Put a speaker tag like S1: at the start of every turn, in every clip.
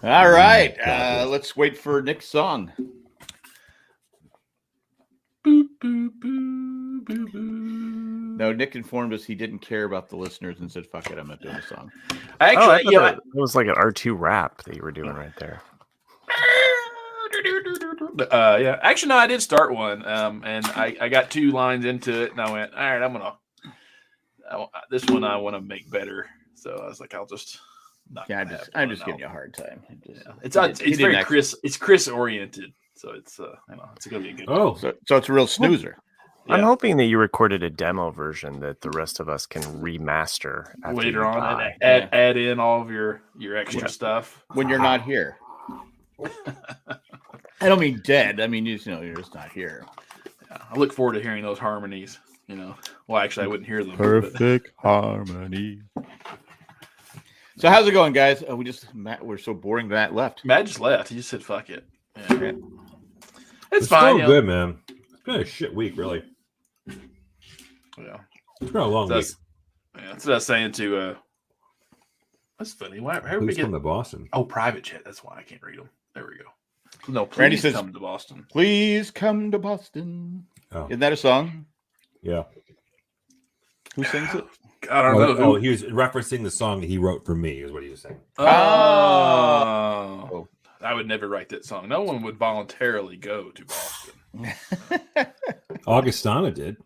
S1: All right. Let's wait for Nick's song. Boop, boop, boop, boop, boop. No, Nick informed us he didn't care about the listeners and said, "Fuck it, I'm not doing a song."
S2: Actually, it was like an R2 rap that you were doing right there.
S3: Yeah. Actually, no, I did start one, and I got 2 lines into it, and I went, all right, this one I want to make better. So I was like, I'll just.
S1: I'm just giving you a hard time.
S3: It's very Chris. It's Chris oriented, so it's it's gonna be a good.
S1: Oh, so it's a real snoozer.
S2: I'm hoping that you recorded a demo version that the rest of us can remaster
S3: later on and add in all of your extra stuff
S1: when you're not here. I don't mean dead. I mean you're just not here.
S3: Yeah, I look forward to hearing those harmonies. Well, actually, I wouldn't hear them.
S1: Perfect harmony. So how's it going, guys? We're so boring. Matt left.
S3: Matt just left. He just said, "Fuck it." Yeah.
S4: It's fine. Still good, man. It's been a shit week, really.
S3: Yeah,
S4: it's been a long week.
S3: Yeah, that's what I was saying to. That's funny. Why?
S4: Please come to Boston.
S3: Oh, private chat. That's why I can't read them. There we go. No, please
S1: Randy says,
S3: come to Boston.
S1: Please come to Boston.
S4: Oh.
S1: Isn't that a song?
S4: Yeah.
S1: Who sings it?
S3: I don't know.
S4: Oh, he was referencing the song that he wrote for me, is what he was saying.
S3: Oh. I would never write that song. No one would voluntarily go to Boston.
S4: Augustana did.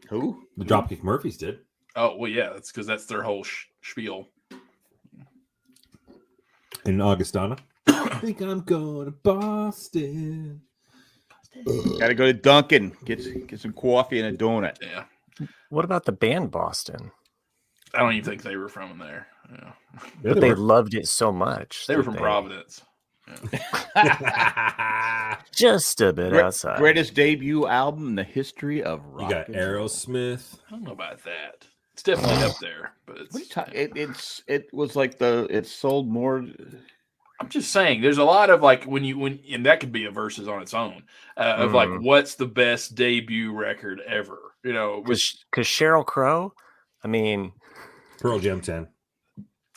S1: Who?
S4: The Dropkick Murphys did.
S3: Oh, well, yeah. That's because that's their whole spiel.
S4: In Augustana. I think I'm going to Boston.
S1: Gotta go to Dunkin'. Get some coffee and a donut.
S3: Yeah.
S2: What about the band Boston?
S3: I don't even think they were from there. Yeah.
S2: But they loved it so much.
S3: They were from Providence.
S4: Yeah.
S2: Just a bit outside.
S1: Greatest debut album in the history of rock.
S4: You got Aerosmith.
S3: I don't know about that. It's definitely up there, but
S1: it was like it sold more.
S3: I'm just saying, there's a lot of like and that could be a versus on its own of like what's the best debut record ever,
S2: because Sheryl Crow, I mean,
S4: Pearl Jam 10.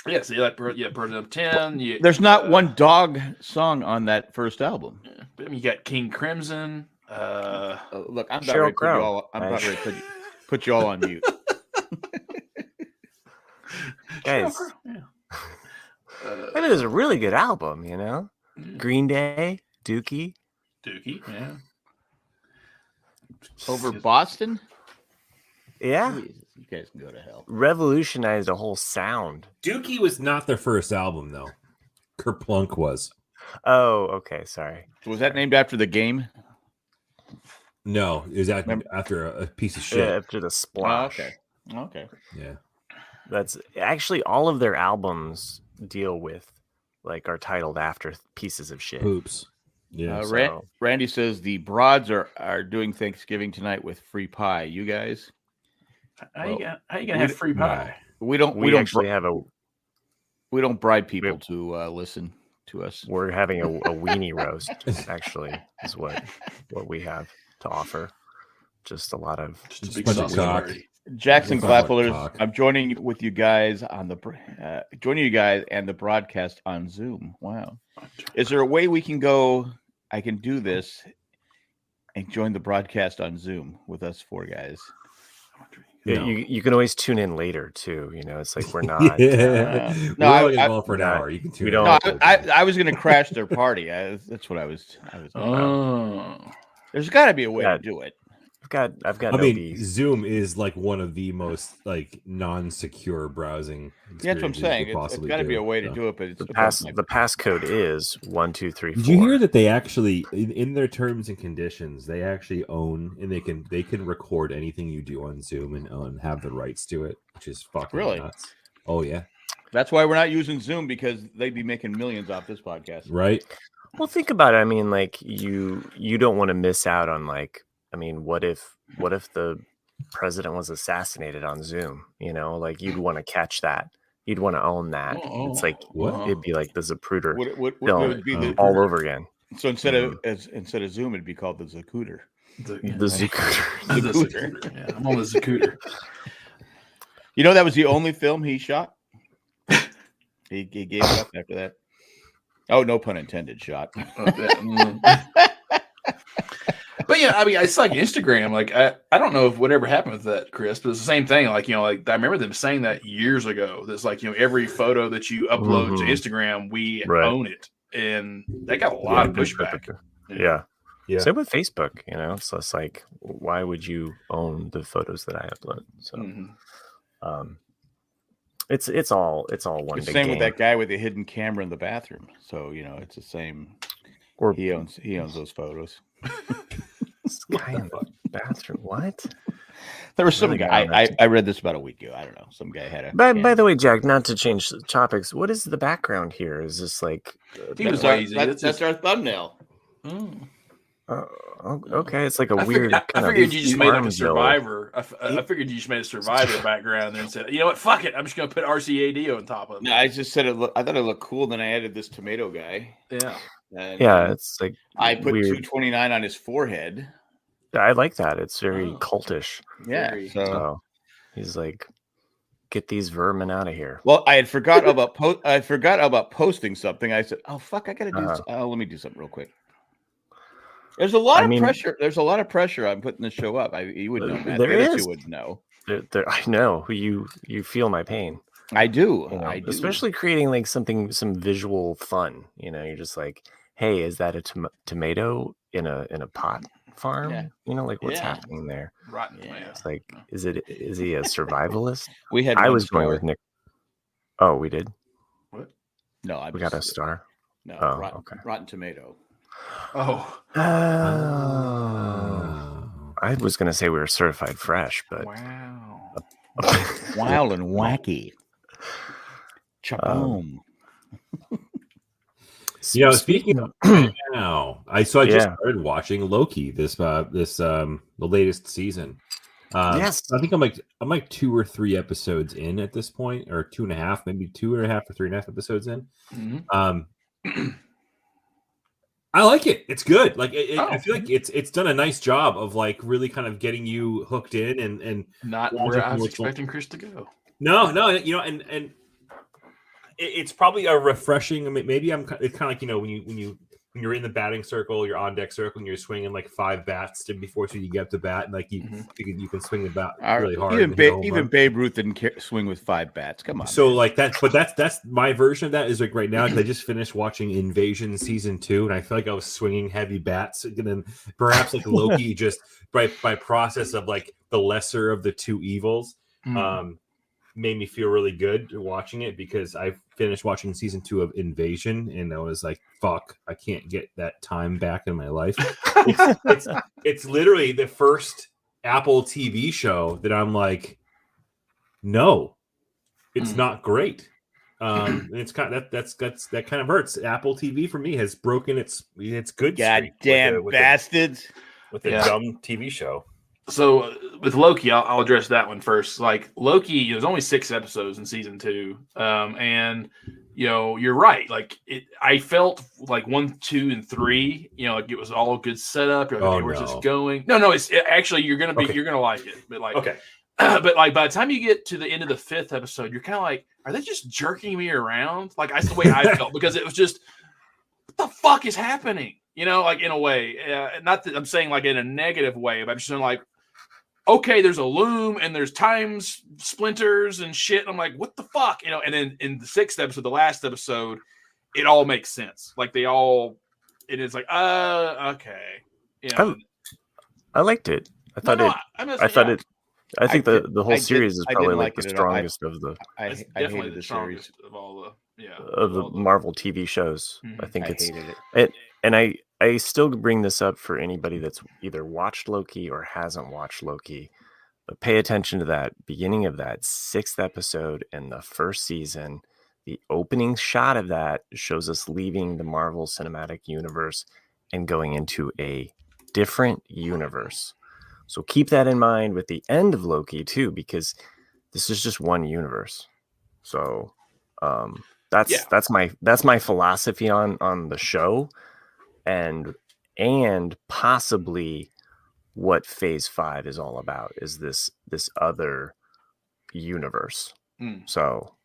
S3: Yeah, see, like Pearl Jam 10.
S1: There's not one dog song on that first album.
S3: Yeah, but you got King Crimson.
S1: Look, I'm about ready to put you all on mute.
S2: Guys. Yeah. I mean, it was a really good album, Yeah. Green Day, Dookie,
S3: yeah.
S1: Over Boston?
S2: Yeah.
S1: Please, you guys can go to hell.
S2: Revolutionized a whole sound.
S4: Dookie was not their first album, though. Kerplunk was.
S2: Oh, okay. Sorry.
S1: Was that named after the game?
S4: No, it was after a piece of shit.
S2: Yeah, after the Splash.
S1: Oh, okay.
S4: Yeah.
S2: That's actually all of their albums deal with, are titled after pieces of shit.
S4: Poops. Yeah.
S1: Randy says the broads are doing Thanksgiving tonight with free pie. You guys?
S3: How you gonna have free pie?
S1: We don't bribe people to listen to us.
S2: We're having a weenie roast. Actually, is what we have to offer. Just a lot of
S1: Jackson Clapholders. I'm joining with you guys on joining you guys and the broadcast on Zoom. Wow. Is there a way we can go? I can do this and join the broadcast on Zoom with us 4 guys.
S2: Yeah, no. You can always tune in later too. It's like we're not.
S4: We're only involved for an hour. You can tune in.
S1: No, I was going to crash their party. That's what I was. There's got to be a way to do it.
S2: I've got.
S4: I mean, Zoom is like one of the most non-secure browsing.
S1: Yeah, that's what I'm saying. It's got to be a way to do it, but
S2: the passcode is 1 2 3 4.
S4: Did you hear that they actually, in their terms and conditions, they actually own and they can record anything you do on Zoom and have the rights to it, which is fucking nuts. Oh yeah,
S1: that's why we're not using Zoom, because they'd be making millions off this podcast,
S4: right?
S2: Well, think about it. I mean, you don't want to miss out on what if the president was assassinated on Zoom? You'd want to catch that. You'd want to own that. It's like what? It'd be like the Zapruder film
S1: would be
S2: all over again.
S1: So instead of Zoom, it'd be called the Zacooter.
S2: The Zacooter.
S3: The Zacooter. Yeah, I'm on the Zacooter.
S1: That was the only film he shot. He gave it up after that. Oh, no pun intended. Shot.
S3: But yeah, I mean, it's like Instagram. Like I don't know if whatever happened with that, Chris, but it's the same thing. Like, like I remember them saying that years ago. That's like, every photo that you upload to Instagram, we own it, and that got a lot of pushback.
S2: Yeah. Same with Facebook. So it's like, why would you own the photos that I upload? So, it's all one big
S1: same
S2: game.
S1: with that guy with the hidden camera in the bathroom. So it's the same. Or he owns those photos.
S2: This guy in the bathroom. What?
S1: There was some guy. I read this about a week ago. I don't know. Some guy had a.
S2: By the way, Jack, not to change topics, what is the background here? Is this like?
S1: That's our thumbnail.
S2: Okay, it's like a weird.
S3: I figured you just made like a Survivor. I figured you just made a Survivor background and said, you know what? Fuck it. I'm just gonna put RCAD on top of it.
S1: No, I just said it. I thought it looked cool. Then I added this tomato guy.
S3: Yeah.
S1: And,
S2: it's like
S1: I put weird. 229 on his forehead.
S2: I like that. It's very cultish.
S1: Yeah.
S2: So he's like, get these vermin out of here.
S1: Well, I forgot about posting something. I said, "Oh fuck, I gotta do. Let me do something real quick." There's a lot of pressure. There's a lot of pressure on putting the show up. You would know, Matt.
S2: There is.
S1: You would know.
S2: I know. You feel my pain.
S1: I do.
S2: I do. Especially creating like some visual fun. You're just like, hey, is that a tomato in a pot farm?
S1: Yeah.
S2: Like what's happening there?
S3: Rotten tomato.
S2: It's like, is he a survivalist?
S1: I
S2: was going with Nick. Oh, we did.
S3: What?
S1: No,
S2: we got a star.
S1: No, rotten tomato.
S3: Oh.
S2: I was going to say we were certified fresh, but
S3: wow,
S1: wild and wacky. Chaboom.
S4: Speaking of now, I just started watching Loki. The latest season.
S2: Yes,
S4: I think I'm like 2 or 3 episodes in at this point, or 2.5, maybe 2.5 or 3.5 episodes in.
S3: Mm-hmm.
S4: I like it. It's good. Like I feel like it's done a nice job of like really kind of getting you hooked in and
S3: not where I was expecting Chris to go.
S4: No, and it's probably a refreshing. Maybe it's kind of like when you're in the batting circle, you're on deck circle, and you're swinging like 5 bats before you get the bat, and like you can swing the bat really hard.
S1: Even Babe Ruth didn't swing with 5 bats. Come on.
S4: So like that, but that's my version of that. Is like right now because I just finished watching Invasion season 2, and I feel like I was swinging heavy bats, and then perhaps like Loki just by process of like the lesser of the 2 evils. Made me feel really good watching it because I finished watching season 2 of Invasion and I was like, fuck, I can't get that time back in my life. It's literally the first Apple TV show that I'm like, no, it's not great. It's kind of that kind of hurts. Apple TV for me has broken its good streak.
S1: Goddamn bastards
S4: with a dumb TV show.
S3: So with Loki, I'll address that one first. Like Loki, there's only 6 episodes in season 2, and you're right. Like I felt like 1, 2, and 3. Like it was all good setup. You're like, okay, where's this going? No, it's actually you're gonna like it. But like, okay, but like by the time you get to the end of the 5th episode, you're kind of like, are they just jerking me around? Like that's the way I felt because it was just, what the fuck is happening? Like in a way, not that I'm saying like in a negative way, but I'm just saying like, okay, there's a loom and there's time splinters and shit. I'm like, what the fuck? And then in the 6th episode, the last episode, it all makes sense. Like it is like, okay.
S2: I liked it. I think the whole series is probably like the strongest of the.
S1: I hated the series
S3: of all
S2: the Marvel TV shows. I think
S1: I hated
S2: it. And I still bring this up for anybody that's either watched Loki or hasn't watched Loki. But pay attention to that beginning of that 6th episode in the 1st season. The opening shot of that shows us leaving the Marvel Cinematic Universe and going into a different universe. So keep that in mind with the end of Loki too, because this is just one universe. So that's my philosophy on the show. And possibly what phase 5 is all about is this other universe. So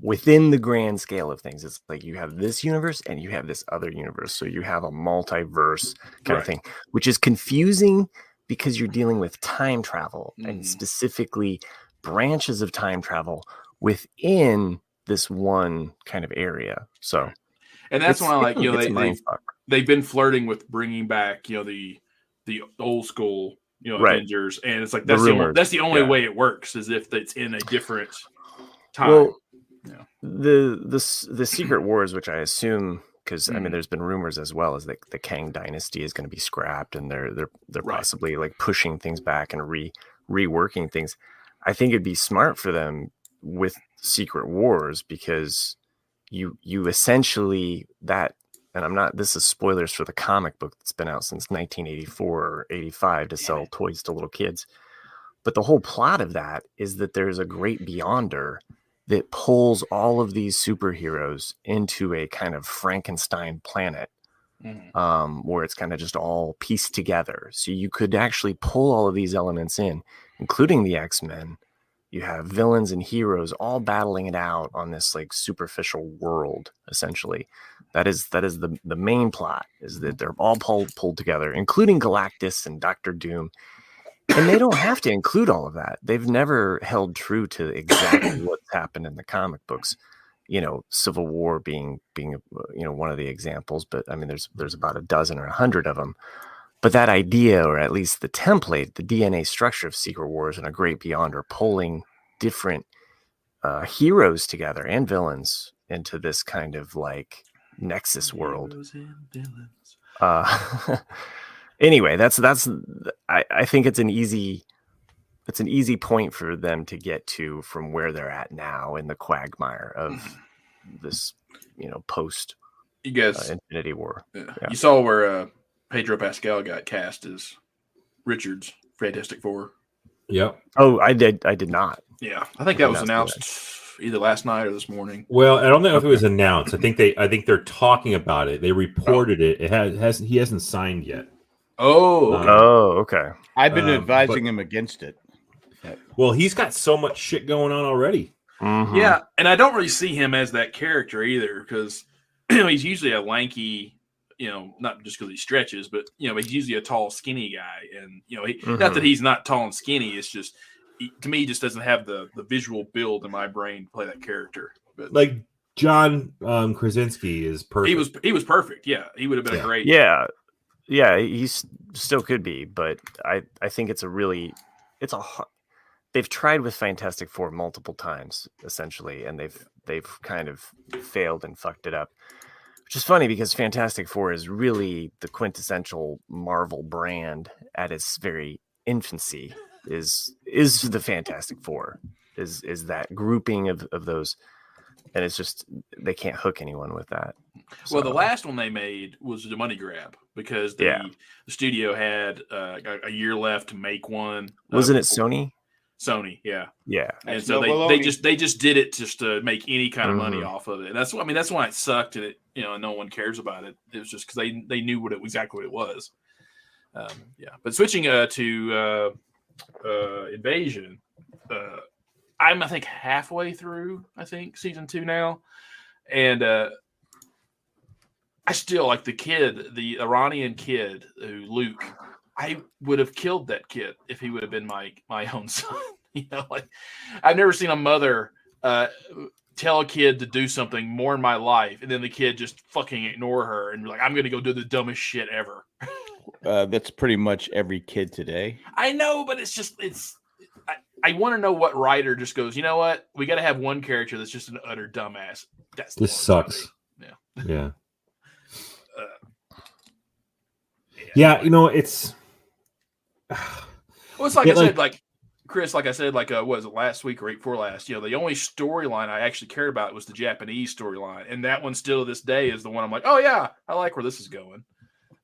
S2: within the grand scale of things. It's like you have this universe and you have this other universe. So you have a multiverse kind of thing, which is confusing because you're dealing with time travel and specifically branches of time travel within this one kind of area. So,
S3: and that's why, like, you know, they've been flirting with bringing back, you know, the old school, you know, Avengers, and it's like that's the only way it works is if it's in a different time.
S2: Well, the Secret Wars, which I assume, because I mean, there's been rumors as well as that the Kang Dynasty is going to be scrapped, and they're possibly like pushing things back and reworking things. I think it'd be smart for them with Secret Wars because you essentially that, and this is spoilers for the comic book that's been out since 1984 or 85 to sell toys to little kids. But the whole plot of that is that there's a great beyonder that pulls all of these superheroes into a kind of Frankenstein planet, where it's kind of just all pieced together. So you could actually pull all of these elements in, including the X-Men. You have villains and heroes all battling it out on this like superficial world, essentially. That is the main plot, is that they're all pulled together, including Galactus and Doctor Doom. And they don't have to include all of that. They've never held true to exactly what's happened in the comic books. You know, Civil War being one of the examples, but I mean, there's about a dozen or 100 of them. But that idea, or at least the template, the DNA structure of Secret Wars and A Great Beyonder, pulling different heroes together and villains into this kind of like Nexus world. Anyway, that's I think it's an easy point for them to get to from where they're at now in the quagmire of this, you know, post Infinity War.
S3: You saw where Pedro Pascal got cast as Richards, Fantastic Four.
S4: Yep.
S2: Oh, I did not.
S3: Yeah, I think that was announced either last night or this morning.
S4: Well, I don't know if it was announced. I think they're talking about it. They reported it. He hasn't signed yet.
S2: Okay.
S1: I've been advising him against it.
S4: Well, he's got so much shit going on already.
S2: Mm-hmm.
S3: Yeah, and I don't really see him as that character either, because he's usually a lanky, you know, not just because he stretches, but you know, he's usually a tall, skinny guy, and you know, not that he's not tall and skinny. It's just to me, he just doesn't have the visual build in my brain to play that character. But
S4: like John Krasinski is perfect.
S3: He was perfect. Yeah, he would have been a great.
S2: Yeah, he still could be, but I think they've tried with Fantastic Four multiple times, essentially, and they've kind of failed and fucked it up. Which is funny because Fantastic Four is really the quintessential Marvel brand at its very infancy. Is the Fantastic Four is that grouping of those, and it's just they can't hook anyone with that.
S3: Well, the last one they made was the money grab because the studio had a year left to make one.
S2: Wasn't it Sony?
S3: Sony, yeah. And
S1: That's
S3: so they just did it just to make any kind of money off of it. And that's why it sucked, and no one cares about it. It was just because they knew exactly what it was. But switching to Invasion, I'm I think halfway through season 2 now, and I still like the Iranian kid Luke. I would have killed that kid if he would have been my own son. Like I've never seen a mother tell a kid to do something more in my life, and then the kid just fucking ignore her and be like, "I'm going to go do the dumbest shit ever."
S1: That's pretty much every kid today.
S3: I know, but I want to know what writer just goes, you know what? We got to have one character that's just an utter dumbass.
S4: This sucks. Yeah. Yeah, it's.
S3: Well, it's like I said, like Chris, like I said, like what was it last week or week before last? The only storyline I actually cared about was the Japanese storyline, and that one still to this day is the one I'm like, oh yeah, I like where this is going.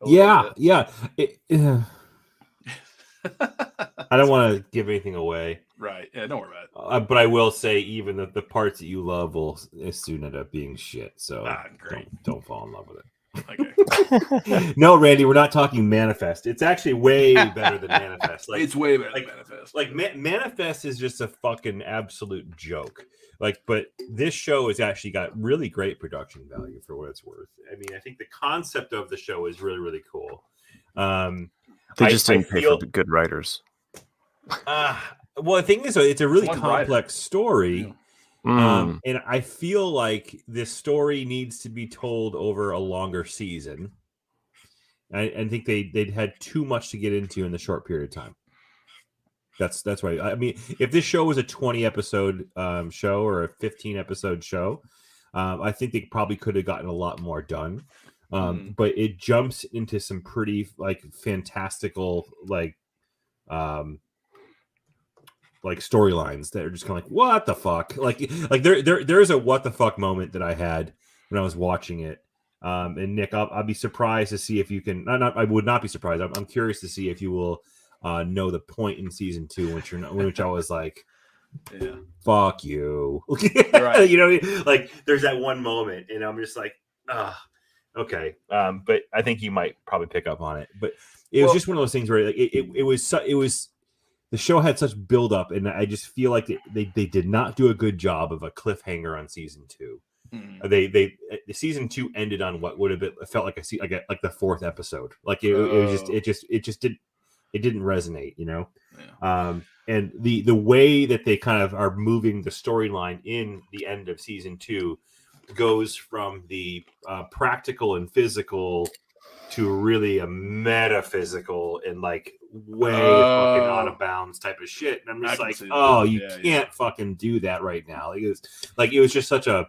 S4: Yeah. I don't want to give anything away.
S3: Right. Yeah, don't worry about it.
S4: But I will say, even the parts that you love will soon end up being shit. So don't fall in love with it.
S3: Okay.
S4: No, Randy, we're not talking Manifest. It's actually way better than Manifest. Like,
S3: it's way better than Manifest.
S4: Like Manifest is just a fucking absolute joke. Like, but this show has actually got really great production value for what it's worth. I mean, I think the concept of the show is really, really cool.
S2: They just didn't pay for good writers.
S4: Well, the thing is, it's a really complex story.
S2: Yeah.
S4: And I feel like this story needs to be told over a longer season. I think they'd had too much to get into in the short period of time. That's right. I mean, if this show was a 20 episode show or a 15 episode show, I think they probably could have gotten a lot more done. But it jumps into some pretty like fantastical storylines that are just kind of like, what the fuck? Like there's a what the fuck moment that I had when I was watching it. And Nick, I'll be surprised to see if you can. I would not be surprised. I'm curious to see if you will know the point in season 2, which I was like,
S3: yeah,
S4: fuck you.
S3: Right.
S4: You know what I mean? Like there's that one moment, and I'm just like, okay. But I think you might probably pick up on it. But it was just one of those things where it was. The show had such build up, and I just feel like they did not do a good job of a cliffhanger on season 2. The season 2 ended on what would have been felt like like the 4th episode. Like it just didn't resonate, you know.
S3: Yeah.
S4: And the way that they kind of are moving the storyline in the end of season 2 goes from the practical and physical to really a metaphysical and like way fucking out of bounds type of shit. And I'm just like, oh, you can't fucking do that right now. It was just such a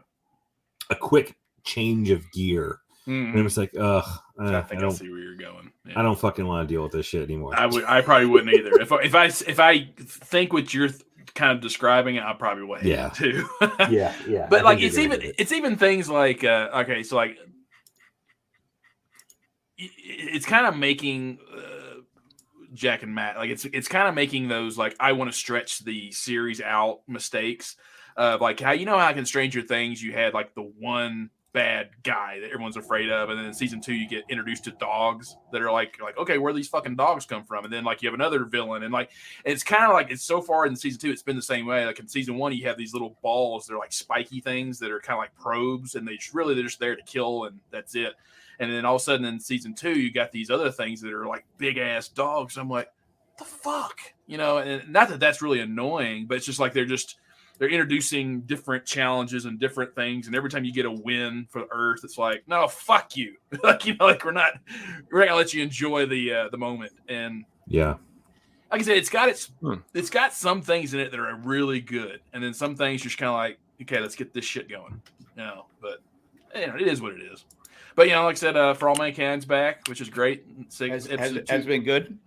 S4: quick change of gear. And it was like, ugh.
S3: I see where you're going. Yeah.
S4: I don't fucking want to deal with this shit anymore.
S3: I probably wouldn't either. If I think what you're kind of describing it, I probably would hate it too.
S4: yeah.
S3: But like it's even things like okay, so like it's kind of making Jack and Matt like it's kind of making those like I want to stretch the series out mistakes like how how in Stranger Things you had like the one bad guy that everyone's afraid of, and then in season 2 you get introduced to dogs that are like okay, where do these fucking dogs come from? And then like you have another villain, and like it's kind of like it's so far in season 2 it's been the same way. Like in season 1 you have these little balls, they're like spiky things that are kind of like probes, and they're just there to kill, and that's it. And then all of a sudden in season 2 you got these other things that are like big ass dogs. I'm like, what the fuck, and not that that's really annoying, but it's just like they're introducing different challenges and different things, and every time you get a win for Earth, it's like, no, fuck you, like like we're not gonna let you enjoy the moment. And
S4: yeah,
S3: like I said, it's got some things in it that are really good, and then some things just kind of like, okay, let's get this shit going, But it is what it is. But like I said, For All Mankind's back, which is great.
S1: Has been good.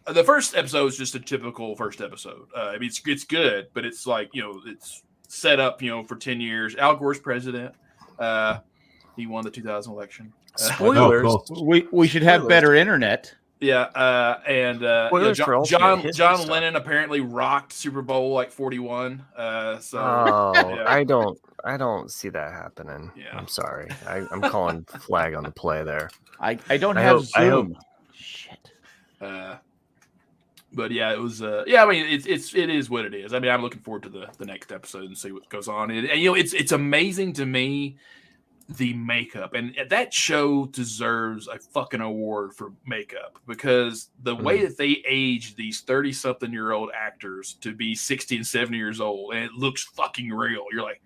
S3: The first episode is just a typical first episode. I mean, it's good, but it's like it's set up for 10 years. Al Gore's president. He won the 2000 election.
S2: Spoilers.
S1: We should have better internet.
S3: Yeah, and John Lennon apparently rocked Super Bowl like 41.
S2: I don't see that happening.
S3: Yeah.
S2: I'm sorry. I'm calling flag on the play there.
S1: I don't have Zoom.
S2: Shit.
S3: But yeah, it was. I mean, it is what it is. I mean, I'm looking forward to the next episode and see what goes on. And it's amazing to me the makeup, and that show deserves a fucking award for makeup, because the way that they age these 30-something-year-old actors to be 60 and 70 years old, and it looks fucking real. You're like,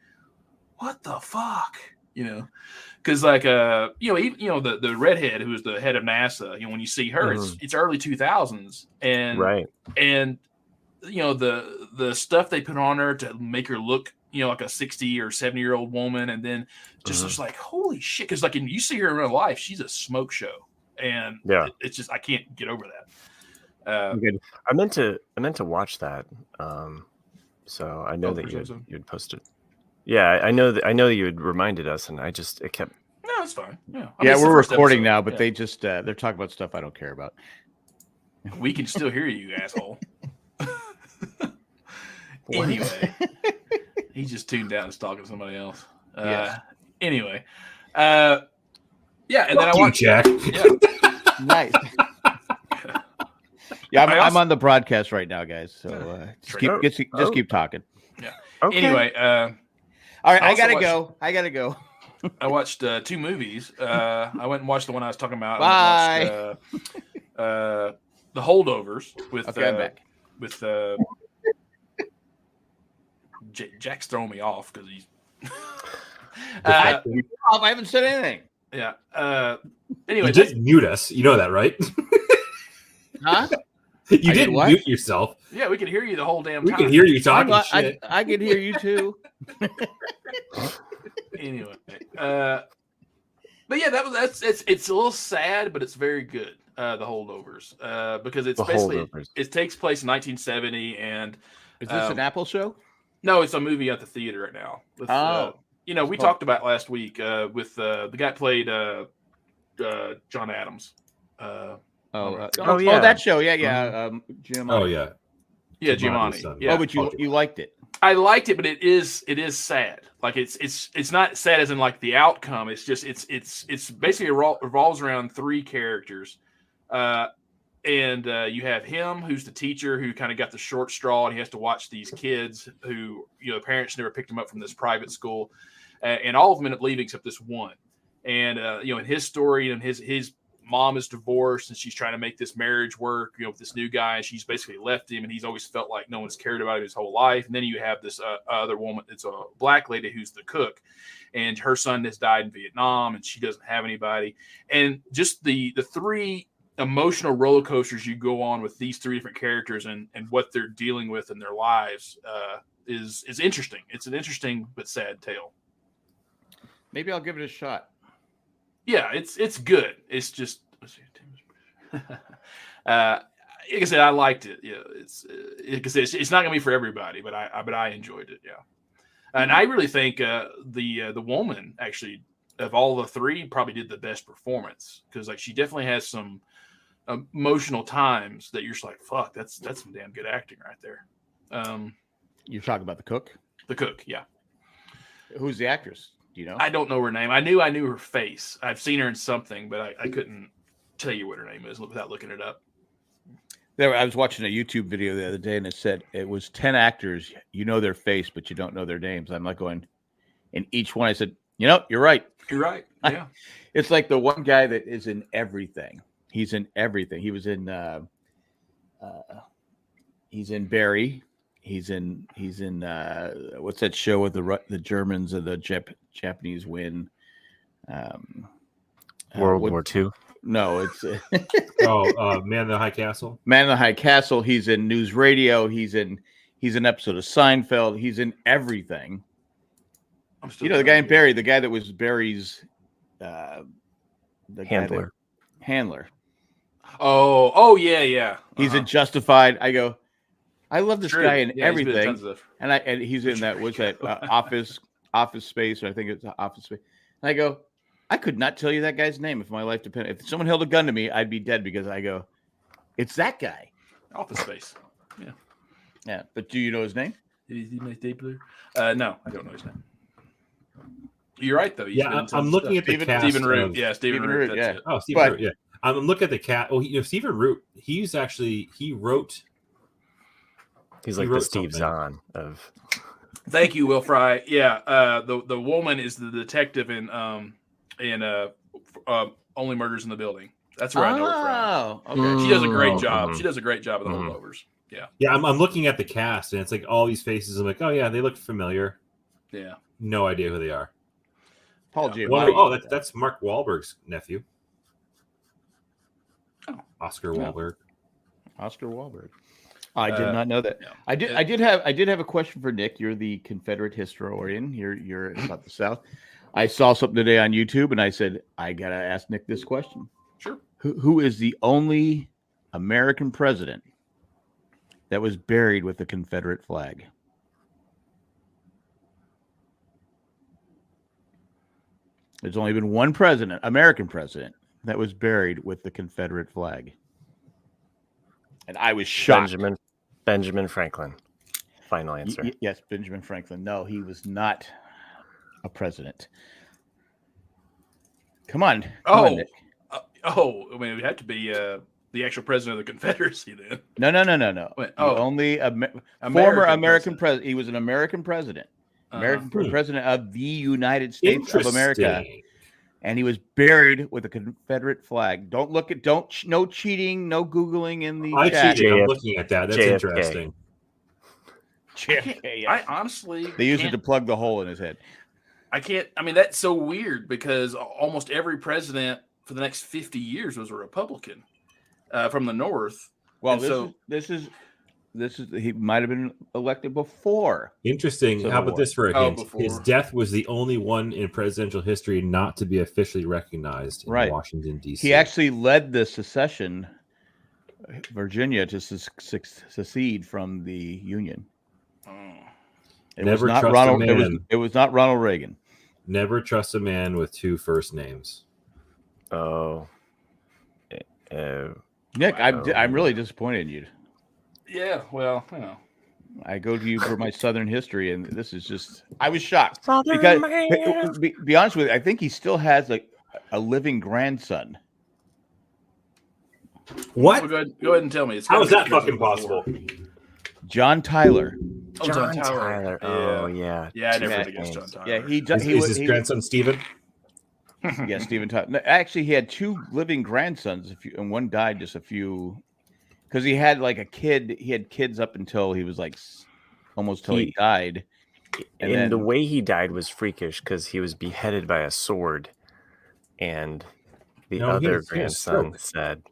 S3: what the fuck, Because like the redhead who is the head of NASA, when you see her, it's early 2000s, and
S2: right,
S3: and the stuff they put on her to make her look like a 60 or 70-year-old woman, and then just looks like holy shit. Because like you see her in real life, she's a smoke show, and it's just I can't get over that.
S2: I meant to watch that, so I know that you'd posted. Yeah, I know that you had reminded us, and it kept.
S3: No, it's fine. Yeah,
S1: we're recording now, but they just they're talking about stuff I don't care about.
S3: We can still hear you, asshole. Anyway, he just tuned out and was talking to somebody else. Anyway, Yeah, and then I
S4: Fuck you,
S3: watched
S4: Jack.
S3: Yeah,
S1: Nice. Yeah, I'm on the broadcast right now, guys. So just keep talking.
S3: yeah.
S2: Okay.
S3: Anyway,
S1: All right, I
S3: also
S1: gotta
S3: watched-
S1: go.
S3: I watched 2 movies. I went and watched the one I was talking about.
S1: Bye.
S3: I watched The Holdovers with
S1: Okay, I'm back.
S3: with Jack's throwing me off because he's.
S1: I haven't said anything.
S3: Yeah. Anyway,
S4: You did mute us. You know that, right?
S1: Huh?
S4: You
S1: I did
S4: didn't
S1: what?
S4: mute yourself.
S3: yeah, we can hear you the whole damn
S4: We
S3: time.
S4: can hear you talking
S1: I
S4: shit.
S1: can hear you too.
S3: Anyway, but yeah, it's a little sad, but it's very good. The Holdovers, because it's basically it takes place in 1970, and
S1: Is this an Apple show?
S3: no, it's a movie at the theater right now. With, we talked about last week with the guy that played John Adams.
S1: That show. Yeah. Jim.
S4: Oh yeah.
S3: Yeah, Giamatti. Yeah.
S1: Oh, but you liked it.
S3: I liked it, but it is sad. Like it's not sad as in like the outcome. It's just it's basically revolves around 3 characters, and you have him who's the teacher who kind of got the short straw, and he has to watch these kids who the parents never picked him up from this private school, and all of them end up leaving except this one. And in his story, and his mom is divorced and she's trying to make this marriage work, with this new guy, and she's basically left him, and he's always felt like no one's cared about him his whole life. And then you have this other woman, it's a black lady who's the cook, and her son has died in Vietnam, and she doesn't have anybody. And just the 3 emotional roller coasters you go on with these 3 different characters and what they're dealing with in their lives is interesting. It's an interesting but sad tale.
S1: Maybe I'll give it a shot.
S3: Yeah, it's good. It's just like I said, I liked it. Yeah, it's not gonna be for everybody, but I enjoyed it. Yeah, and I really think the woman actually of all the 3 probably did the best performance, because like she definitely has some emotional times that you're just like, fuck, that's some damn good acting right there.
S1: You're talking about the cook?
S3: The cook, yeah.
S1: Who's the actress? Do you know?
S3: I don't know her name. I knew her face. I've seen her in something, but I couldn't tell you what her name is without looking it up.
S1: I was watching a YouTube video the other day, and it said it was 10 actors. You know their face, but you don't know their names. I'm like going, and each one I said, you're right.
S3: You're right. Yeah.
S1: It's like the one guy that is in everything. He's in everything. He was in he's in Barry. He's in what's that show with the Germans and the Japanese win?
S2: World War II.
S1: No, it's
S4: Man in the High Castle.
S1: Man in the High Castle. He's in News Radio. He's in an episode of Seinfeld. He's in everything. The guy in Barry, the guy that was Barry's
S2: handler.
S3: Oh yeah.
S1: He's in Justified. I love this guy in everything, and he's in that Office Space, or I think it's Office Space. And I go, I could not tell you that guy's name if my life depended. If someone held a gun to me, I'd be dead, because I go, it's that guy.
S3: Office Space. Yeah.
S1: Yeah, but do you know his name?
S3: Is he my stapler? No, I don't know his name. You're right, though.
S4: I'm looking at the cast.
S3: Stephen Root. Yeah, Stephen Root.
S1: Yeah.
S4: Oh, Stephen Root. Yeah, I'm looking at the cat. Oh, Stephen Root. He wrote.
S2: He's like the Steve Zahn of.
S3: Thank you, Will Fry. Yeah, the woman is the detective in Only Murders in the Building. That's where I know her from.
S1: Okay.
S3: She does a great job. She does a great job of the Holdovers. Yeah.
S4: Yeah, I'm looking at the cast, and it's like all these faces. I'm like, oh yeah, they look familiar.
S3: Yeah.
S4: No idea who they are.
S1: Paul Giamatti.
S4: Well, that's Mark Wahlberg's nephew.
S3: Oh.
S4: Oscar Wahlberg.
S1: Oscar Wahlberg. I did not know that.
S3: Yeah.
S1: I did have a question for Nick. You're the Confederate historian. You're about the South. I saw something today on YouTube, and I said, I gotta ask Nick this question.
S3: Sure.
S1: Who is the only American president that was buried with the Confederate flag? There's only been one president, American president, that was buried with the Confederate flag. And I was shocked.
S2: Benjamin Franklin. Final answer.
S1: Yes, Benjamin Franklin. No, he was not a president. Come on.
S3: Oh,
S1: on, Nick.
S3: I mean, it would have to be the actual president of the Confederacy then.
S1: No.
S3: Wait,
S1: Only former American president. He was an American president. President of the United States of America. And he was buried with a Confederate flag. No cheating, no Googling in the chat.
S4: I'm looking at that. That's
S2: JFK.
S4: Interesting.
S1: JFK.
S3: I honestly,
S1: they used it to plug the hole in his head.
S3: I can't. I mean, that's so weird because almost every president for the next 50 years was a Republican from the North.
S1: Well, this is he might have been elected before.
S4: Interesting. How about this for a hint? His death was the only one in presidential history not to be officially recognized in Washington, D.C.
S1: He actually led the secession, Virginia, to secede from the Union. It was not Ronald Reagan.
S4: Never trust a man with two first names.
S2: Oh.
S1: Nick, I'm really disappointed in you.
S3: Yeah, well, you know.
S1: I go to you for my Southern history, and this is just—I was shocked because, be honest with you, I think he still has a living grandson.
S4: What?
S3: Well, go ahead and tell me.
S4: How is that fucking possible?
S1: John Tyler.
S2: John Tyler. Oh, yeah.
S3: Yeah, I never forget John Tyler.
S1: Yeah,
S4: is his grandson Stephen?
S1: Yeah, Stephen Tyler. Actually, he had two living grandsons, and one died just a few. Because he had a kid. He had kids up until he was almost till he died.
S2: And the way he died was freakish because he was beheaded by a sword, and the other grandson said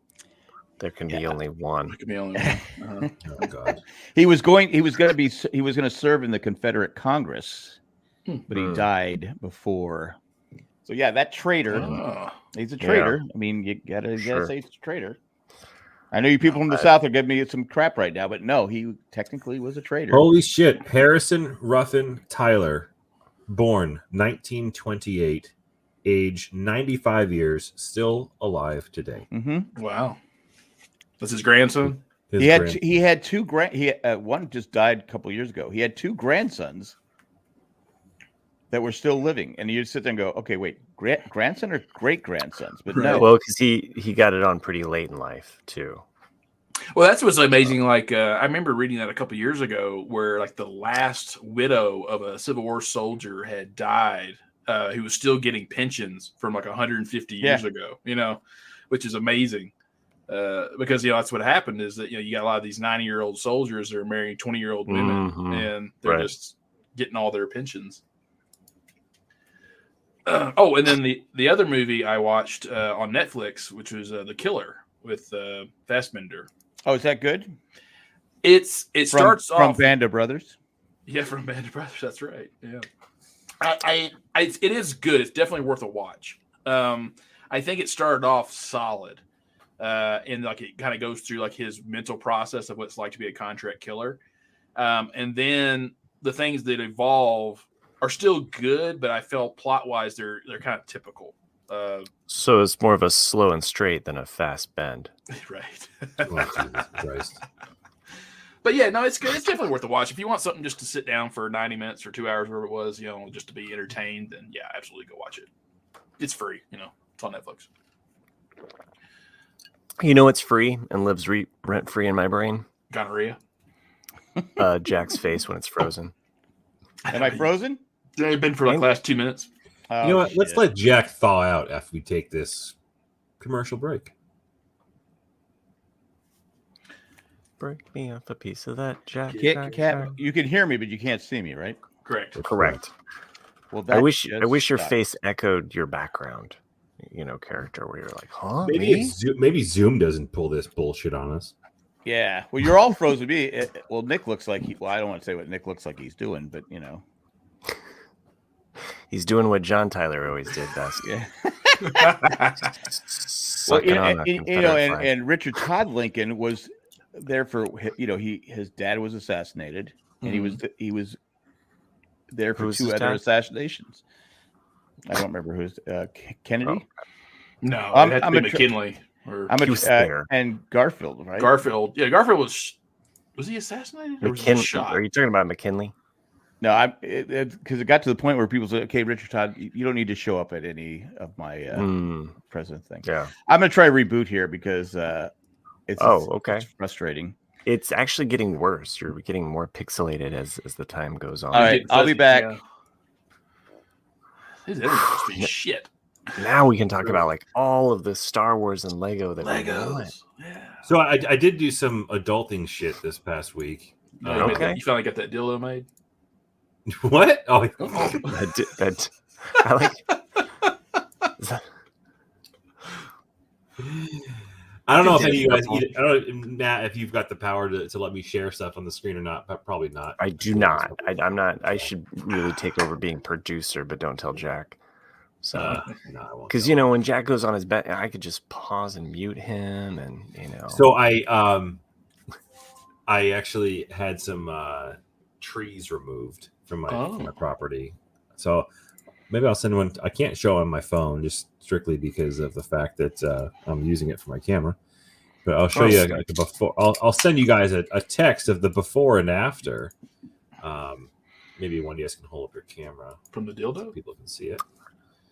S2: there can be only one.
S3: There can be only one.
S4: Oh God.
S1: He was going to serve in the Confederate Congress, but he died before. So yeah, that traitor. He's a traitor. Yeah. I mean, you gotta say he's a traitor. I know you people from the South are giving me some crap right now, but no, he technically was a traitor.
S4: Holy shit. Harrison Ruffin Tyler, born 1928, age 95 years, still alive today.
S1: Mm-hmm.
S3: Wow. That's his grandson?
S1: He had two one just died a couple years ago. He had two grandsons that were still living, and you sit there and go, okay, wait, grandson or great grandsons? But no,
S2: well, because he got it on pretty late in life too.
S3: Well, that's what's amazing. I remember reading that a couple years ago, where the last widow of a Civil War soldier had died. Who was still getting pensions from 150 years ago. Which is amazing. Because that's what happened is that you got a lot of these 90-year-old soldiers that are marrying 20-year-old women, and they're just getting all their pensions. And then the other movie I watched on Netflix, which was The Killer with Fassbender.
S1: Oh, is that good?
S3: It starts off
S1: from Band of Brothers.
S3: Yeah, from Band of Brothers. That's right. Yeah, it is good. It's definitely worth a watch. I think it started off solid, and it kind of goes through his mental process of what it's like to be a contract killer, and then the things that evolve are still good, but I felt plot-wise they're kind of typical.
S2: So it's more of a slow and straight than a fast bend.
S3: Right.
S4: Oh, Jesus Christ.
S3: But yeah, no, it's good. It's definitely worth a watch. If you want something just to sit down for 90 minutes or 2 hours, whatever it was, just to be entertained, then yeah, absolutely go watch it. It's free, it's on Netflix.
S2: It's free and lives rent-free in my brain?
S3: Gonorrhea.
S2: Jack's face when it's frozen.
S1: Am I frozen?
S3: Yeah, you've been for the last 2 minutes.
S4: You know what? Let's let Jack thaw out after we take this commercial break.
S2: Break me off a piece of that, Jack.
S1: You can hear me, but you can't see me, right?
S3: Correct.
S1: Well,
S2: I wish your face echoed your background, character where you're like, huh?
S4: Maybe Zoom doesn't pull this bullshit on us.
S1: Yeah. Well, you're all frozen. Nick looks like I don't want to say what Nick looks like he's doing, but
S2: he's doing what John Tyler always did best.
S1: Yeah.
S2: Well,
S1: and Richard Todd Lincoln was there for his dad was assassinated, and he was there for two other assassinations. I don't remember who's Kennedy.
S3: No, it had to be McKinley.
S1: And Garfield, right?
S3: Garfield, yeah, Garfield was he assassinated or was he shot?
S2: Are you talking about McKinley?
S1: No, because it got to the point where people said, "Okay, Richard Todd, you don't need to show up at any of my president thing."
S2: Yeah.
S1: I'm gonna try reboot here because
S2: okay.
S1: it's frustrating.
S2: It's actually getting worse. You're getting more pixelated as the time goes on.
S1: All right, I'll be back.
S3: Yeah. His internet must be shit.
S2: Now we can talk about like all of the Star Wars and Lego that we want.
S3: Yeah.
S4: So I did do some adulting shit this past week.
S2: Okay.
S3: You finally got that dildo made?
S4: What? Oh,
S2: that I like.
S4: I don't know if any of you guys. I don't know, Matt, if you've got the power to let me share stuff on the screen or not. But probably not.
S2: I do not. I'm not. I should really take over being producer, but don't tell Jack. So,
S4: no, I won't.
S2: because when Jack goes on his bed, I could just pause and mute him, and
S4: So I actually had some trees removed from my property. So maybe I'll send one. I can't show on my phone just strictly because of the fact that I'm using it for my camera. But I'll show you like, before. I'll send you guys a text of the before and after. Maybe one of you guys can hold up your camera
S3: From the dildo,
S4: so people can see it.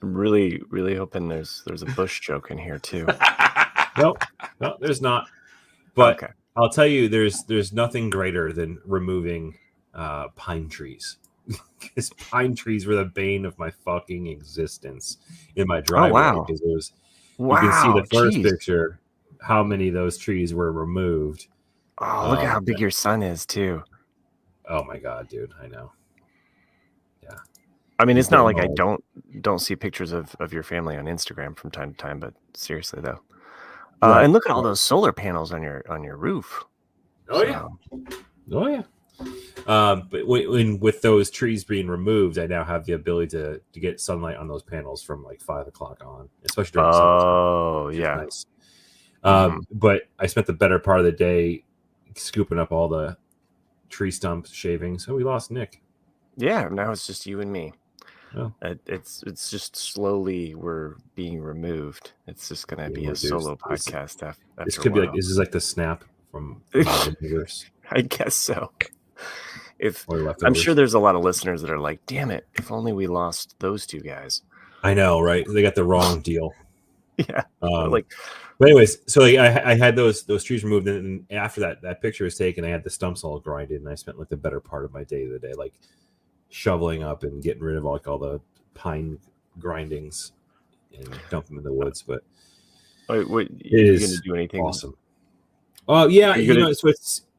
S2: I'm really, really hoping there's a Bush joke in here too.
S4: No, there's not. But
S2: Okay.
S4: I'll tell you, there's nothing greater than removing pine trees. Because pine trees were the bane of my fucking existence in my driveway.
S2: wow.
S4: Because it was,
S2: Wow.
S4: you can see the first
S2: geez.
S4: picture, how many of those trees were removed.
S2: Oh, look at how big your son is too.
S4: Oh my god, dude! I know. Yeah.
S2: I mean, it's not like I don't see pictures of your family on Instagram from time to time, but seriously though,
S4: Right.
S2: and look at all those solar panels on your roof.
S4: Oh yeah. Oh yeah. But with those trees being removed, I now have the ability to get sunlight on those panels from like 5 o'clock on, especially during the summer.
S2: Oh yeah.
S4: Nice. But I spent the better part of the day scooping up all the tree stump shavings. So we lost Nick.
S2: Yeah, now it's just you and me.
S4: Oh.
S2: It's just slowly we're being removed. It's just gonna be a solo podcast after
S4: This could be like this is like the snap from the universe.
S2: I guess so.
S4: Or
S2: I'm sure there's a lot of listeners that are like, damn it, if only we lost those two guys.
S4: I know, right? They got the wrong deal.
S2: Yeah.
S4: But anyways, so like, I had those trees removed, and after that picture was taken, I had the stumps all grinded, and I spent like the better part of my day today, like shoveling up and getting rid of all the pine grindings and dump them in the woods. But
S2: what are
S4: it
S2: you
S4: is
S2: gonna do anything
S4: awesome. Oh yeah, so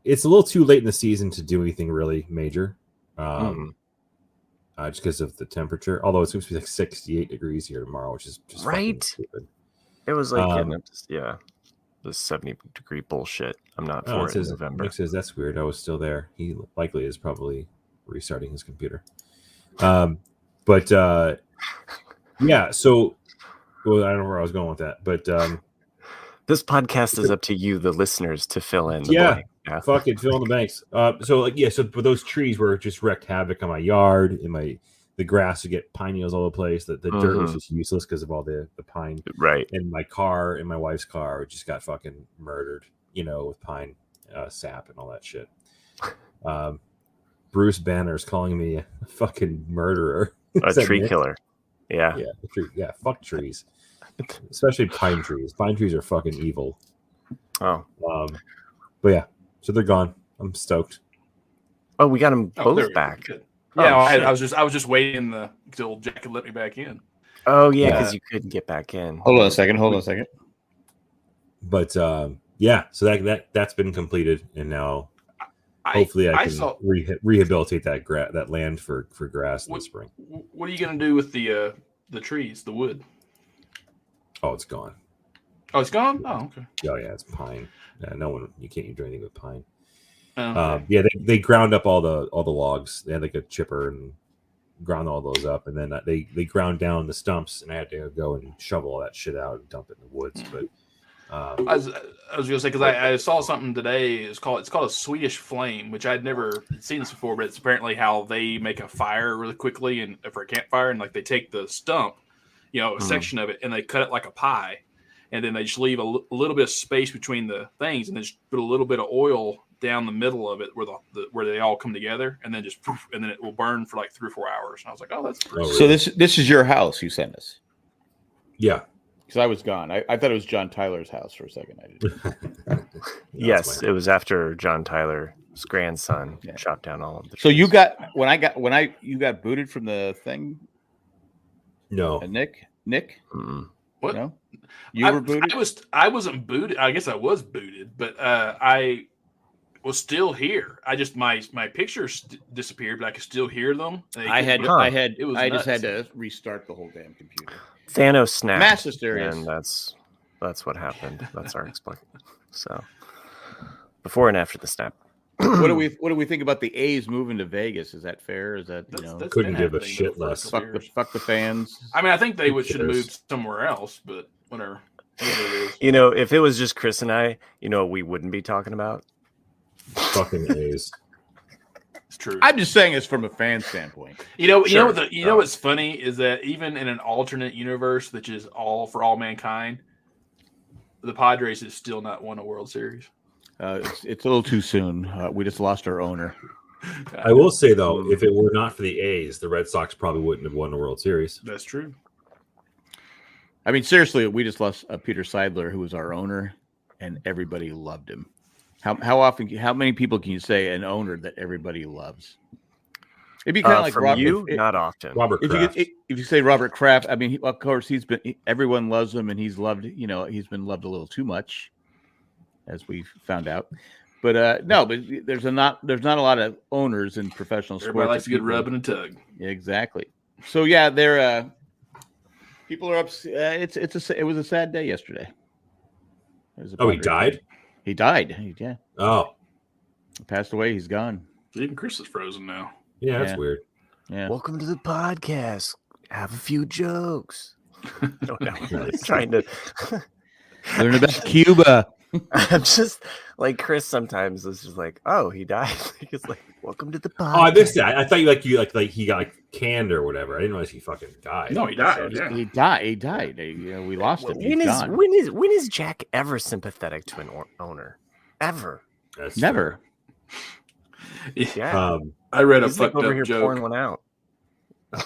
S4: it's a little too late in the season to do anything really major, just because of the temperature. Although it's supposed to be like 68 degrees here tomorrow, which is just
S2: right.
S4: Stupid.
S2: It was like the 70-degree bullshit. I'm not for it in November.
S4: Nick says that's weird. I was still there. He likely is probably restarting his computer. But yeah. So, well, I don't know where I was going with that, but
S2: this podcast is up to you, the listeners, to fill in. Yeah.
S4: Fucking fill in the banks. So but those trees were just wreaked havoc on my yard, in the grass would get pine needles all over the place. The dirt was just useless because of all the pine.
S2: Right.
S4: And my car and my wife's car just got fucking murdered, with pine sap and all that shit. Bruce Banner's calling me a fucking murderer.
S2: A tree killer. Yeah.
S4: Yeah. Fuck trees. Especially pine trees. Pine trees are fucking evil.
S2: Oh.
S4: But yeah. So they're gone. I'm stoked.
S2: Oh, we got them both back.
S3: Good. Yeah, I was just waiting until Jack could let me back in.
S2: Oh yeah, because you couldn't get back in.
S1: Hold on a second.
S4: But yeah, so that's been completed, and now hopefully I can rehabilitate that land for grass in the spring.
S3: What are you going to do with the trees, the wood?
S4: Oh, it's gone.
S3: Oh, it's gone. Oh, okay.
S4: Oh yeah, it's pine. You can't do anything with pine.
S3: Okay.
S4: Yeah, they ground up all the logs. They had like a chipper and ground all those up, and then they ground down the stumps, and I had to go and shovel all that shit out and dump it in the woods. But
S3: I was gonna say, because I saw something today. It's called a Swedish flame, which I'd never seen this before, but it's apparently how they make a fire really quickly and for a campfire, and like they take the stump, a section of it, and they cut it like a pie. And then they just leave a little bit of space between the things, and then just put a little bit of oil down the middle of it where they all come together, and then just poof, and then it will burn for like 3 or 4 hours. And I was like, oh, that's pretty.
S1: So this is your house you sent us?
S4: Yeah.
S1: Because I was gone. I thought it was John Tyler's house for a second. I didn't.
S2: Yes, it was after John Tyler's grandson chopped down all of the.
S1: So you got you got booted from the thing?
S4: No,
S1: Nick.
S2: Mm-mm.
S3: What?
S1: No? You were booted.
S3: I wasn't booted. I guess I was booted, but I was still here. I just my pictures disappeared, but I could still hear them.
S1: I just had to restart the whole damn computer.
S2: Thanos snapped.
S1: Mass hysteria.
S2: And that's what happened. That's our explanation. So before and after the snap.
S1: What do we think about the A's moving to Vegas? Is that fair? Is that
S3: that's
S4: couldn't give a shit less.
S1: Fuck the fans.
S3: I mean, I think they should have moved somewhere else, but whatever.
S2: If it was just Chris and I, what we wouldn't be talking about.
S4: Fucking A's.
S3: It's true.
S1: I'm just saying it's from a fan standpoint.
S3: What's funny is that even in an alternate universe, which is all for all mankind, the Padres has still not won a World Series.
S1: It's a little too soon. We just lost our owner.
S4: I will say though, if it were not for the A's, the Red Sox probably wouldn't have won the World Series.
S3: That's true.
S1: I mean, seriously, we just lost Peter Seidler, who was our owner, and everybody loved him. How many people can you say an owner that everybody loves? It'd be kind of like
S2: from
S1: Robert.
S2: Not often.
S4: Robert Kraft.
S1: If you say Robert Kraft, I mean, of course, everyone loves him, and he's loved. He's been loved a little too much, as we found out. But no, but there's not a lot of owners in professional sports.
S3: Everybody likes a good rub and a tug.
S1: Exactly. So yeah, they're people are up. It was a sad day yesterday.
S4: He died.
S1: He died. Yeah.
S4: Oh,
S1: he passed away. He's gone.
S3: Even Chris is frozen now.
S4: Yeah, that's weird.
S1: Yeah.
S2: Welcome to the podcast. Have a few jokes. No, trying to
S1: learn about Cuba.
S2: I'm just like Chris. Sometimes it's just like, oh, he died. It's like, welcome to the podcast.
S4: Oh, I missed that. I thought you like he got canned or whatever. I didn't realize he fucking died.
S3: No, he died. Yeah.
S1: He died. We lost him.
S2: When is Jack ever sympathetic to an owner? Ever?
S4: That's
S1: never.
S2: Yeah.
S3: I read a fucked
S2: over
S3: up
S2: here
S3: joke.
S2: pouring one out.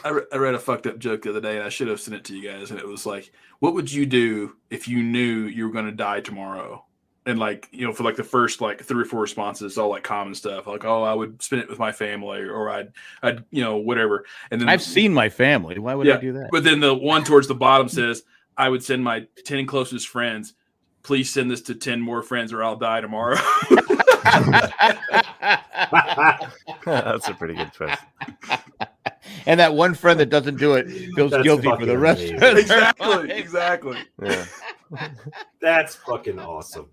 S3: I read a fucked up joke the other day, and I should have sent it to you guys. And it was like, "What would you do if you knew you were going to die tomorrow?" And for the first 3 or 4 responses, all common stuff, like, "Oh, I would spend it with my family," or I'd whatever. And then
S1: I've seen my family. Why would I do that?
S3: But then the one towards the bottom says, "I would send my 10 closest friends. Please send this to 10 more friends, or I'll die tomorrow."
S2: That's a pretty good twist.
S1: And that one friend that doesn't do it feels guilty for the rest of their life.
S3: Exactly.
S2: Yeah.
S4: That's fucking awesome.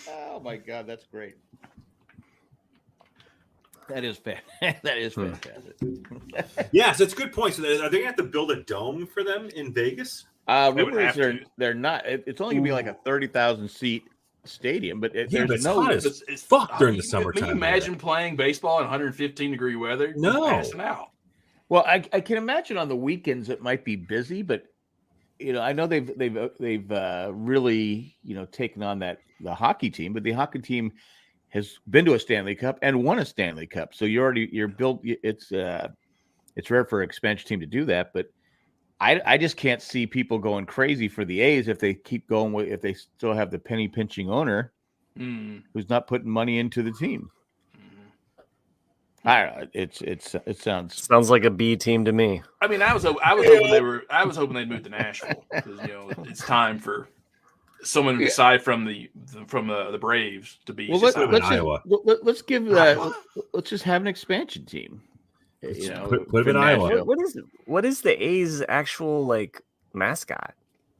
S1: Oh my god, that's great. That is fantastic.
S4: Yeah, so it's a good point. So are they gonna have to build a dome for them in Vegas?
S1: Rumors they're not. It's only gonna be like a 30,000 seat stadium, but there's no.
S4: It's fuck during the summertime.
S3: Can you imagine playing baseball in 115-degree weather?
S4: No,
S3: passing out.
S1: Well, I can imagine on the weekends it might be busy, but I know they've really taken on the hockey team, but the hockey team has been to a Stanley Cup and won a Stanley Cup, so you're built. It's rare for an expansion team to do that, but I just can't see people going crazy for the A's if they keep going with if they still have the penny pinching owner who's not putting money into the team. I don't know. It sounds
S2: like a B team to me.
S3: I mean, I was hoping they'd move to Nashville because it's time for someone aside from the Braves to be.
S1: Well, let's just have an expansion team.
S4: Put it in Iowa.
S2: What is the A's actual mascot?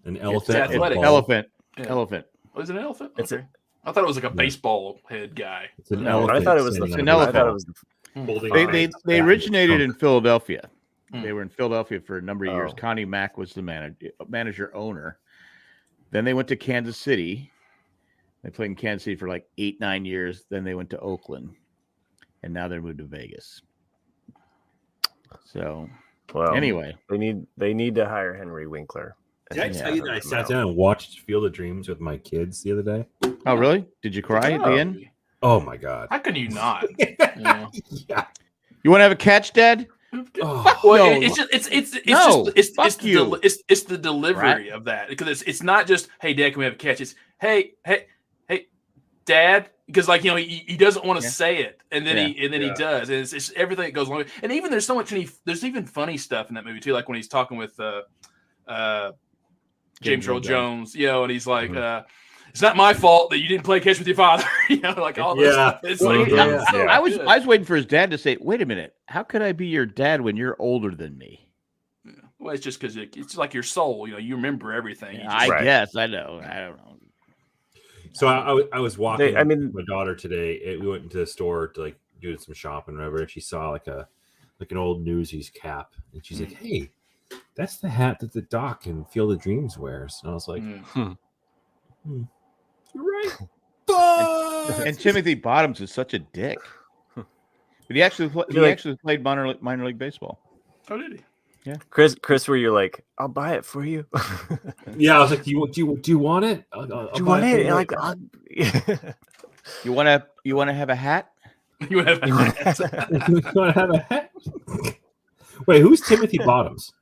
S4: An elephant.
S3: It's athletic.
S1: Elephant.
S3: Yeah.
S1: Elephant.
S3: Oh, is it an elephant?
S2: Okay.
S3: I thought it was like a baseball head guy.
S4: It's an elephant.
S2: I thought it was
S1: an elephant. They originated in Philadelphia. They were in Philadelphia for a number of years. Connie Mack was the manager owner. Then they went to Kansas City. They played in Kansas City for 8-9 years. Then they went to Oakland, and now they're moved to Vegas. So, anyway,
S2: they need to hire Henry Winkler.
S4: Did I tell you that I sat down and watched Field of Dreams with my kids the other day?
S1: Oh, really? Did you cry at the end?
S4: Oh my god!
S3: How can you not?
S1: Yeah.
S4: Yeah.
S1: You want to have a catch, Dad?
S4: Oh,
S3: Well,
S1: no.
S3: it's the delivery of that, because it's not just, hey, Dad, can we have a catch? It's hey, Dad, because like, he doesn't want to say it, and then he does, and it's everything that goes along. And even there's so much, there's even funny stuff in that movie too, like when he's talking with James Earl Jones, and he's like, it's not my fault that you didn't play catch with your father, like all this stuff. It's
S1: I was waiting for his dad to say, wait a minute, how could I be your dad when you're older than me?
S3: Yeah. Well, it's just because it's like your soul, you remember everything.
S1: I guess I know. I don't know.
S4: So I was walking with my daughter today. We went into the store to like do some shopping or whatever, and she saw like an old Newsies cap, and she's like, "Hey, that's the hat that the Doc in Field of Dreams wears." And I was like, "You're right."
S1: And Timothy Bottoms is such a dick. But he actually played minor league baseball.
S3: Oh, did he?
S1: Yeah,
S2: Chris, where you're like, I'll buy it for you.
S4: Yeah, I was like, do you want it?
S2: Do you want it? Like,
S1: you want to have a hat?
S3: You want
S4: to have a hat? Wait, who's Timothy Bottoms?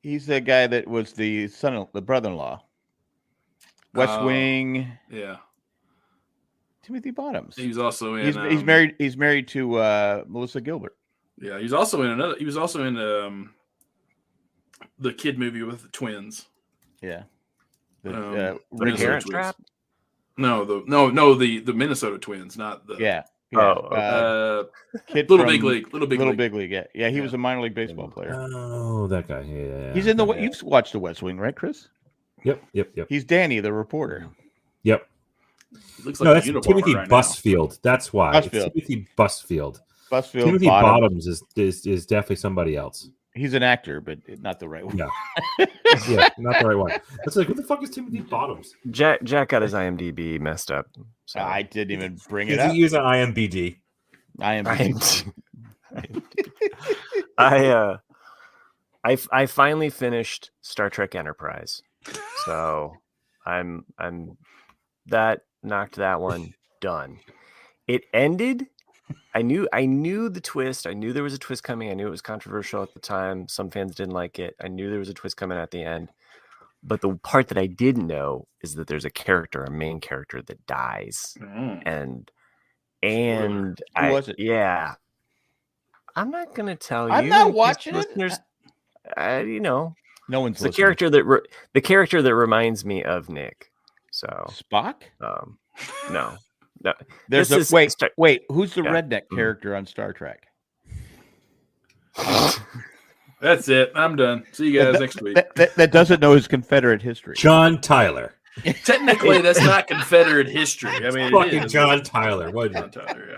S1: He's the guy that was the brother-in-law. West Wing.
S3: Yeah.
S1: Timothy Bottoms.
S3: He was also in.
S1: He's married. He's married to Melissa Gilbert.
S3: Yeah, he was also in He was also in the kid movie with the twins.
S1: Yeah.
S3: The
S2: Parent Trap.
S3: No, the Minnesota Twins, not the.
S1: Yeah.
S3: Kid Little Big League. Little Big League.
S1: Yeah. He was a minor league baseball player.
S4: Oh, that guy. Yeah.
S1: He's in the. You've watched The West Wing, right, Chris?
S4: Yep.
S1: He's Danny, the reporter.
S4: Yep.
S3: Looks like
S4: that's Timothy Busfield. That's why. It's Timothy Busfield. Timothy Bottoms is definitely somebody else.
S1: He's an actor, but not the right one.
S4: No. Not the right one. It's like, what the fuck is Timothy Bottoms?
S2: Jack got his IMDb messed up. So.
S1: I didn't even bring it up.
S4: He used an IMBD.
S2: I finally finished Star Trek Enterprise, so I'm that knocked that one done. It ended. I knew the twist. I knew there was a twist coming. I knew it was controversial at the time. Some fans didn't like it. I knew there was a twist coming at the end. But the part that I didn't know is that there's a main character that dies. And
S1: who was it?
S2: Yeah. I'm not gonna tell you.
S1: I'm not watching it.
S2: No
S1: one's
S2: the character that reminds me of Nick. So
S1: Spock?
S2: No.
S1: Wait. Who's the redneck character on Star Trek?
S3: That's it. I'm done. See you guys next week.
S1: That doesn't know his Confederate history.
S4: John Tyler.
S3: Technically, that's not Confederate history. I mean,
S4: fucking John Tyler. What?
S3: John Tyler.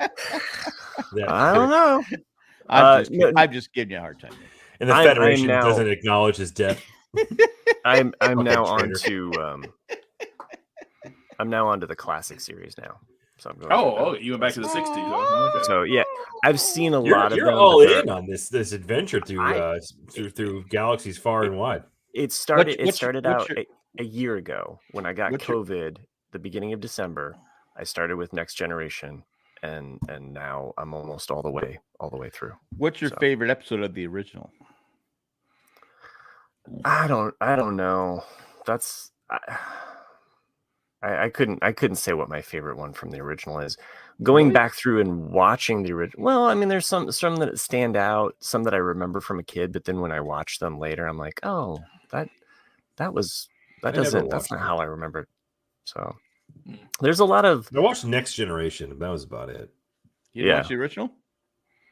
S3: Yeah.
S2: I don't know.
S1: I'm just giving you a hard time.
S4: And the Federation doesn't acknowledge his death.
S2: I'm now on to the classic series now. So I'm going
S3: you went back to the 60s. Okay.
S2: So yeah, I've seen a lot of them.
S4: You're all in on this adventure through galaxies far and wide.
S2: It started out a year ago when I got COVID. The beginning of December, I started with Next Generation, and now I'm almost all the way through.
S1: What's your favorite episode of the original?
S2: I don't know. That's. I couldn't say what my favorite one from the original is. Going back through and watching the original, well, I mean, there's some that stand out, some that I remember from a kid, but then when I watch them later, I'm like, oh, that's not how I remember it. So there's a lot of.
S4: I watched Next Generation. That was about it.
S1: You didn't watch the original?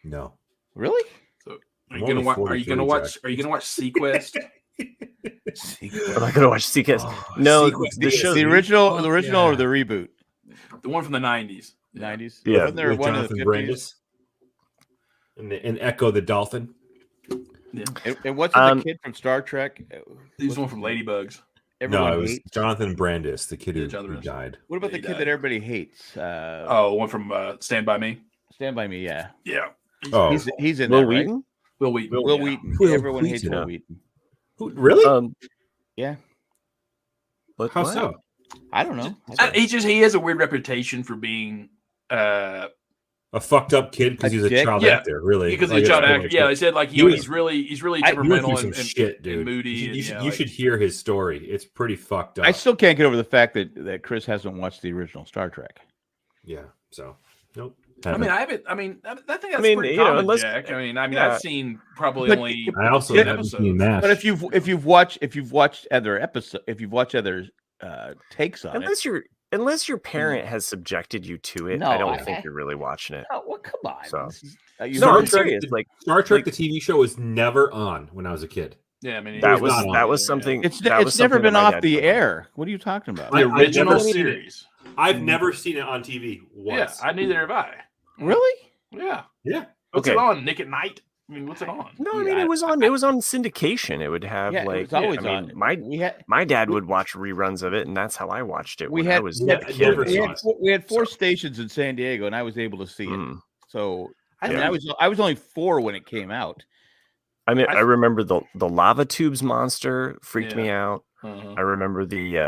S4: No.
S1: Really?
S3: So are you gonna watch Sequest?
S2: I'm not gonna watch Sequest. No, the show,
S1: the original or the reboot.
S3: The one from the 90s.
S1: 90s.
S2: Yeah.
S1: Wasn't there one in the 50s?
S4: Brandis and Echo the Dolphin.
S1: Yeah. And what's the kid from Star Trek?
S3: He was one from Ladybugs.
S4: It was Jonathan Brandis, the kid who died.
S1: What about the kid that everybody hates?
S3: One from Stand By Me.
S1: Stand By Me, yeah.
S3: Yeah.
S1: He's in
S2: Will
S1: there,
S2: Wheaton?
S1: right?
S3: Will Wheaton.
S1: Will Wheaton. Everyone hates Will Wheaton.
S4: Who, really?
S1: Yeah.
S4: How so?
S1: I don't know.
S3: He has a weird reputation for being
S4: a fucked up kid because he's a child actor, really.
S3: Because he's a child actor. Yeah, they said like he's really temperamental
S4: and shit, dude.
S3: And moody.
S4: You should hear his story. It's pretty fucked up.
S1: I still can't get over the fact that Chris hasn't watched the original Star Trek.
S4: Yeah, so nope.
S3: I think that's pretty common, Jack. I've seen probably only.
S4: I also haven't seen that.
S1: But if you've watched other episodes, if you've watched other takes on
S2: unless your parent has subjected you to it, I don't think you're really watching it.
S1: Oh, well, come on.
S2: So,
S4: I'm serious. Star Trek, the TV show, was never on when I was a kid.
S3: Yeah, I mean
S2: that was something.
S1: It's never been off the air. What are you talking about?
S3: The original series.
S4: I've never seen it on TV once.
S3: Yeah, neither have I.
S1: Really?
S3: Yeah.
S4: Yeah.
S3: What's it on? Nick at Night? I mean, what's it on?
S2: No, I mean it was on syndication. It would have
S1: it was always on.
S2: My dad would watch reruns of it, and that's how I watched it.
S1: We had 4 stations in San Diego, and I was able to see it. So I was only 4 when it came out.
S2: I mean, I remember the lava tubes monster freaked me out. I remember the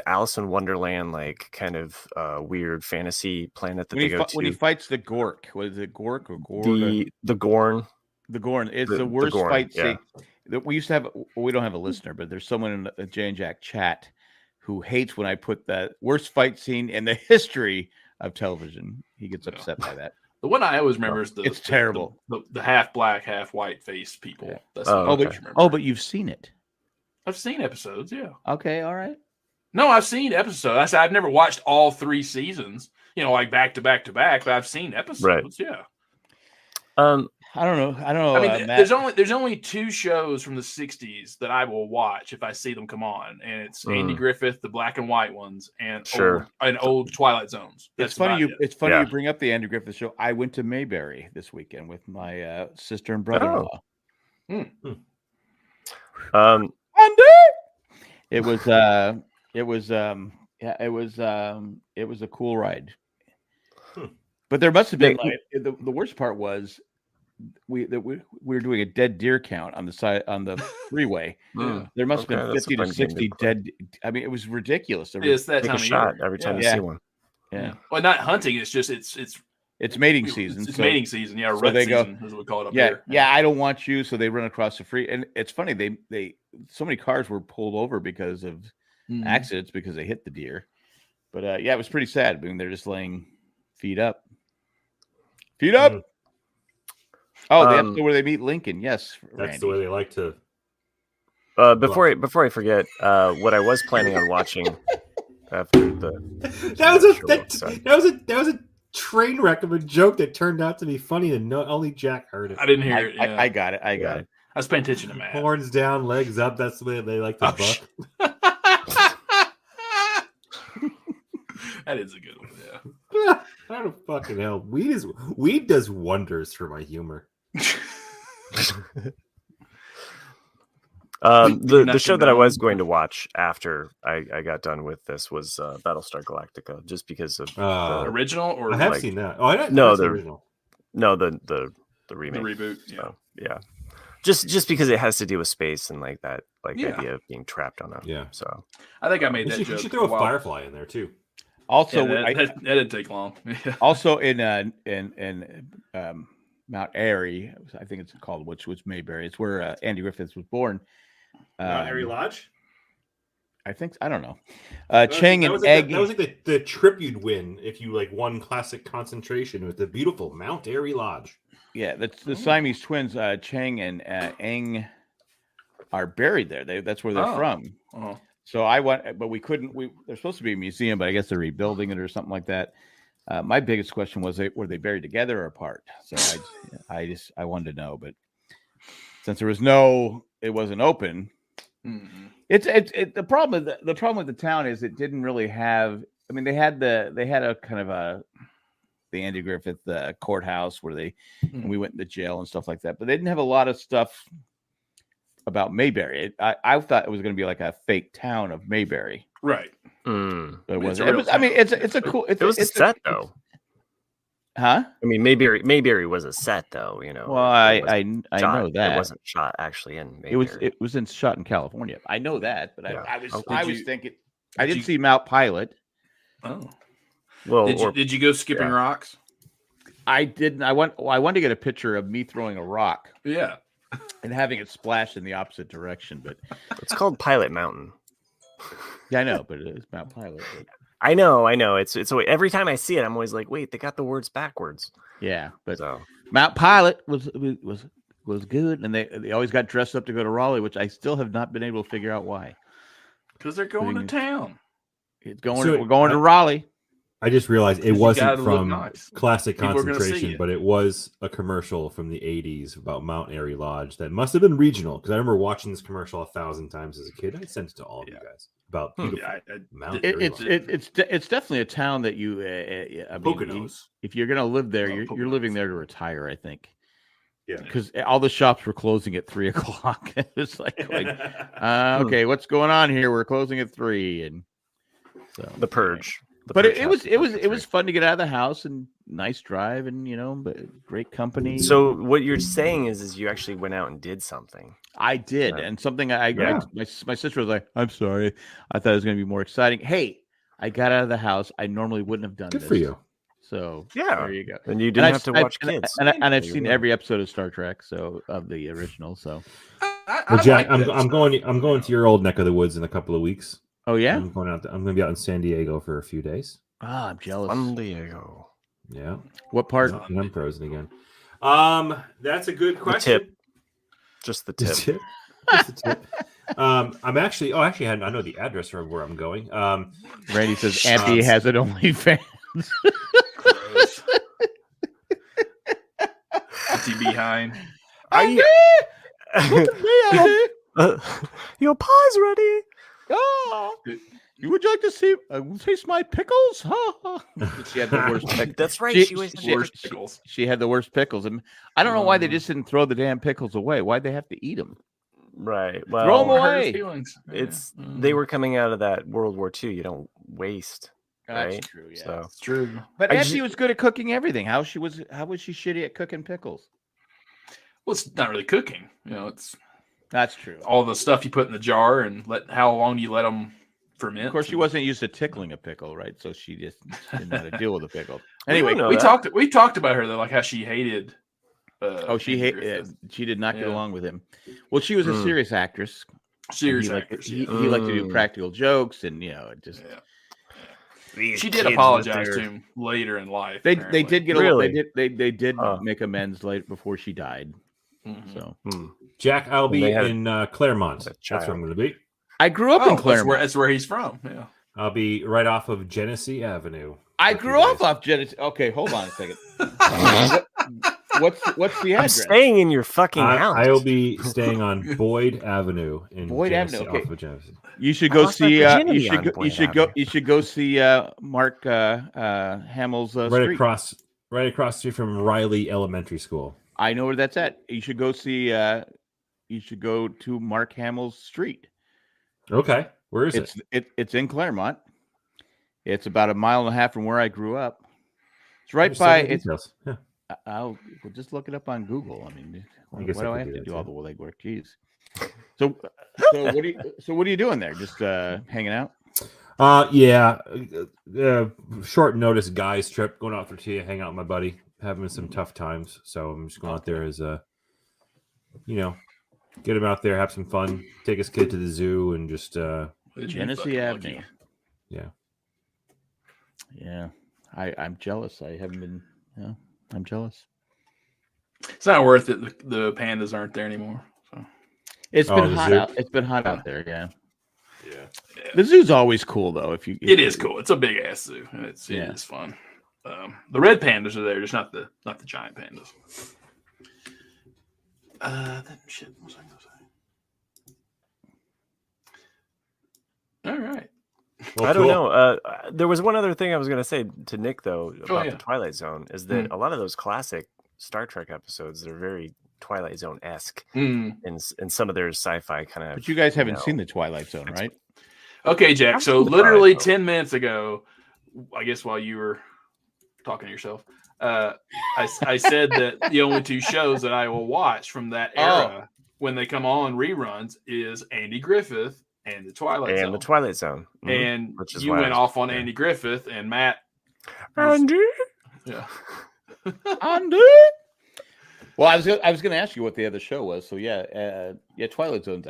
S2: Alice in Wonderland, like kind of weird fantasy planet that they go to.
S1: When he fights the Gork, was it Gork or
S2: Gorn? The Gorn.
S1: The Gorn. It's the worst fight scene. We used to have. We don't have a listener, but there's someone in the Jay and Jack chat who hates when I put that worst fight scene in the history of television. He gets upset by that.
S3: The one I always remember is
S1: it's terrible.
S3: The half black, half white face people.
S1: Yeah.
S3: That's
S1: but you've seen it.
S3: I've seen episodes, yeah.
S1: Okay, all right.
S3: No, I've seen episodes. I said I've never watched all 3 seasons, like back to back to back, but I've seen episodes, yeah.
S1: I don't know. I mean,
S3: there's only 2 shows from the 60s that I will watch if I see them come on, and it's Andy Griffith, the black and white ones, and old Twilight Zones.
S1: It's funny you bring up the Andy Griffith show. I went to Mayberry this weekend with my sister and brother-in-law. It was a cool ride. But there must have been the worst part was we were doing a dead deer count on the freeway. There must have been 50 to 60 dead. I mean, it was ridiculous.
S3: It's that time of year
S2: every time you see one.
S3: Yeah. Well, not hunting. It's just
S1: it's mating season.
S3: It's mating season. Yeah, rut season is what we call it up here.
S1: Yeah, I don't want you. So they run across the free, and it's funny. They so many cars were pulled over because of accidents because they hit the deer. But it was pretty sad. I mean, they're just laying feet up. Feet up. Oh, the episode where they meet Lincoln. Yes,
S4: that's
S1: Randy.
S4: the way they like to.
S2: Before I forget, what I was planning on watching after
S4: that was a train wreck of a joke that turned out to be funny, and only Jack heard it.
S3: I didn't hear it. Yeah.
S1: I got it. I got it.
S3: I was paying attention to Matt.
S4: Horns down, legs up. That's the way they like to buck.
S3: That is a good one. Yeah.
S4: I don't fucking hell. Weed does wonders for my humor.
S2: The show that I was going to watch after I got done with this was Battlestar Galactica, just because of
S3: the original. Or
S4: I have seen that. Oh, I didn't.
S2: No,
S4: the original.
S2: No, the remake.
S3: The reboot. Yeah.
S2: So, yeah. Just because it has to do with space and like that, the idea of being trapped on a.
S4: Yeah.
S2: So
S3: I think I made that joke.
S4: You should throw a Firefly in there too.
S1: Also,
S3: that didn't take long.
S1: Also, in Mount Airy, I think it's called, which was Mayberry. It's where Andy Griffith was born.
S4: Mount Airy Lodge.
S1: I think I don't know. Chang and Egg.
S4: That was like the trip you'd win if you won classic concentration with the beautiful Mount Airy Lodge.
S1: Yeah, that's the Siamese twins. Chang and Eng are buried there. That's where they're from.
S3: Oh.
S1: So I went, but we couldn't. They're supposed to be a museum, but I guess they're rebuilding it or something like that. My biggest question was, were they buried together or apart? So I wanted to know, but since it wasn't open.
S3: Mm-hmm.
S1: The problem with the town is it didn't really have. I mean, they had a kind of the Andy Griffith courthouse where and we went to jail and stuff like that, but they didn't have a lot of stuff about Mayberry. I thought it was going to be like a fake town of Mayberry.
S3: Right.
S1: But it wasn't. It's a cool.
S2: It was a set though.
S1: Huh?
S2: I mean, Mayberry was a set though.
S1: Well, I know that
S2: it wasn't shot actually in Mayberry.
S1: It was shot in California. I know that, but
S2: yeah.
S1: I was thinking. I didn't see Mount Pilot.
S3: Oh.
S2: Well,
S3: Did you go skipping rocks?
S1: I didn't. I wanted to get a picture of me throwing a rock.
S3: Yeah.
S1: And having it splash in the opposite direction, but
S2: it's called Pilot Mountain.
S1: Yeah, I know, but it's Mount Pilot. But...
S2: I know. It's every time I see it, I'm always like, wait, they got the words backwards.
S1: Yeah, but Mount Pilot was good, and they always got dressed up to go to Raleigh, which I still have not been able to figure out why.
S3: Because they're going to town.
S1: We're going to Raleigh.
S4: I just realized it wasn't from
S3: nice.
S4: Classic Concentration, but it was a commercial from the 80s about Mount Airy Lodge that must have been regional, because I remember watching this commercial 1,000 times as a kid. I sent it to all of you guys about Mount Airy Lodge.
S1: It's definitely a town that you if you're going to live there, you're living there to retire, I think. Yeah, because all the shops were closing at 3:00. It's like okay, what's going on here? We're closing at 3, and so
S2: The Purge.
S1: But it was fun to get out of the house, and nice drive, and but great company.
S2: So what you're saying is you actually went out and did something.
S1: I did, and something my sister was like, "I'm sorry, I thought it was going to be more exciting." Hey, I got out of the house. I normally wouldn't have done this.
S4: Good for you.
S1: So
S2: there
S1: you go.
S2: And you didn't have to watch kids.
S1: And I've seen every episode of Star Trek, of the original. So,
S4: Jack, I'm going to your old neck of the woods in a couple of weeks.
S1: Oh yeah,
S4: I'm going to be out in San Diego for a few days.
S1: Ah, I'm jealous.
S2: San Diego.
S4: Yeah.
S1: What part?
S4: I'm frozen again. That's a good question.
S2: The tip. Just the tip.
S4: Just the tip. I'm actually. I know the address of where I'm going.
S1: Randy says Auntie has an OnlyFans.
S3: Auntie behind.
S2: Are you? Your pie's ready.
S1: Oh, you would like to see taste my pickles? She had the worst pickles.
S2: That's right. She always had the worst
S1: pickles. She had the worst pickles, and I don't know why they just didn't throw the damn pickles away. Why'd they have to eat them?
S2: Right. Well,
S1: throw them away.
S2: They were coming out of that World War II. You don't waste.
S1: That's
S2: right?
S1: true. Yeah,
S2: so,
S3: it's true.
S1: But Auntie was good at cooking everything. How was she shitty at cooking pickles?
S3: Well, it's not really cooking.
S1: That's true.
S3: All the stuff you put in the jar and how long do you let them ferment?
S1: Of course, she wasn't used to tickling a pickle, right? So she just didn't know how to deal with a pickle. Anyway,
S3: we talked about her though, like how she hated.
S1: She did not get along with him. Well, she was a serious actress.
S3: Serious actress.
S1: He liked to do practical jokes, and just.
S3: Yeah. She did apologize to him later in life.
S1: They did get they did make amends late before she died. Mm-hmm. So,
S4: Jack, I'll be in Claremont. That's where I'm going to be.
S1: I grew up in Claremont.
S3: That's where he's from. Yeah,
S4: I'll be right off of Genesee Avenue.
S1: I grew up off Genesee. Okay, hold on a second. What's the address?
S2: I'm staying in your fucking house.
S4: I'll be staying on Boyd Avenue in Genesee,
S1: Avenue.
S4: Off of Genesee.
S1: You should go see. You should go see Mark Hamill's street.
S4: Right across the street from Riley Elementary School.
S1: I know where that's at. You should go see. You should go to Mark Hamill's street.
S4: Okay, where is it?
S1: It's in Claremont. It's about 1.5 miles from where I grew up. It's right by. It's.
S4: Yeah.
S1: We'll just look it up on Google. I mean, why do I have to do all the legwork? Jeez. So what are you doing there? Just hanging out?
S4: Yeah. Short notice guys trip, going out for tea, hang out with my buddy, having some tough times. So I'm just going out there as get him out there, have some fun, take his kid to the zoo, and just
S1: Genesee Avenue.
S4: Yeah.
S1: Yeah. I'm jealous. I haven't been. I'm jealous.
S3: It's not worth it. The pandas aren't there anymore. So
S1: it's been hot out. It's been hot out there. Yeah. The zoo's always cool though.
S3: It is cool. It's a big ass zoo. It is fun. The red pandas are there, just not the giant pandas. Shit. What was I gonna say? All right.
S2: Well, I don't know. There was one other thing I was going to say to Nick, though, about the Twilight Zone, is that a lot of those classic Star Trek episodes are very Twilight Zone-esque in some of their sci-fi kind of.
S1: But you guys haven't seen the Twilight Zone, right?
S3: Okay, Jack. So literally 10 minutes ago, I guess while you were talking to yourself, I said that the only two shows that I will watch from that era when they come on reruns is Andy Griffith and the Twilight Zone.
S2: And the Twilight Zone.
S3: And you went off on Andy Griffith, and Matt
S2: Andy.
S3: Yeah.
S1: Andy. Well, I was going to ask you what the other show was. So yeah, Twilight Zone's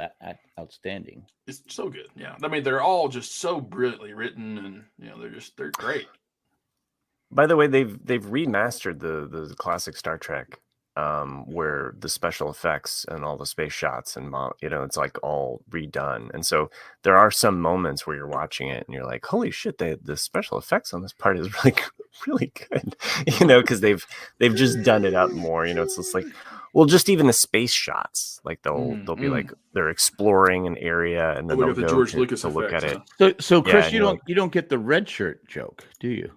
S1: outstanding.
S3: It's so good. Yeah. I mean, they're all just so brilliantly written, and they're great.
S2: By the way, they've remastered the classic Star Trek, where the special effects and all the space shots and it's like all redone. And so there are some moments where you're watching it and you're like, holy shit, the special effects on this part is really really good, because they've just done it up more. It's just like, well, just even the space shots, like they'll be like they're exploring an area and then they'll go
S3: George Lucas
S2: to look at
S3: effects,
S2: it.
S1: So Chris, you don't get the red shirt joke, do you?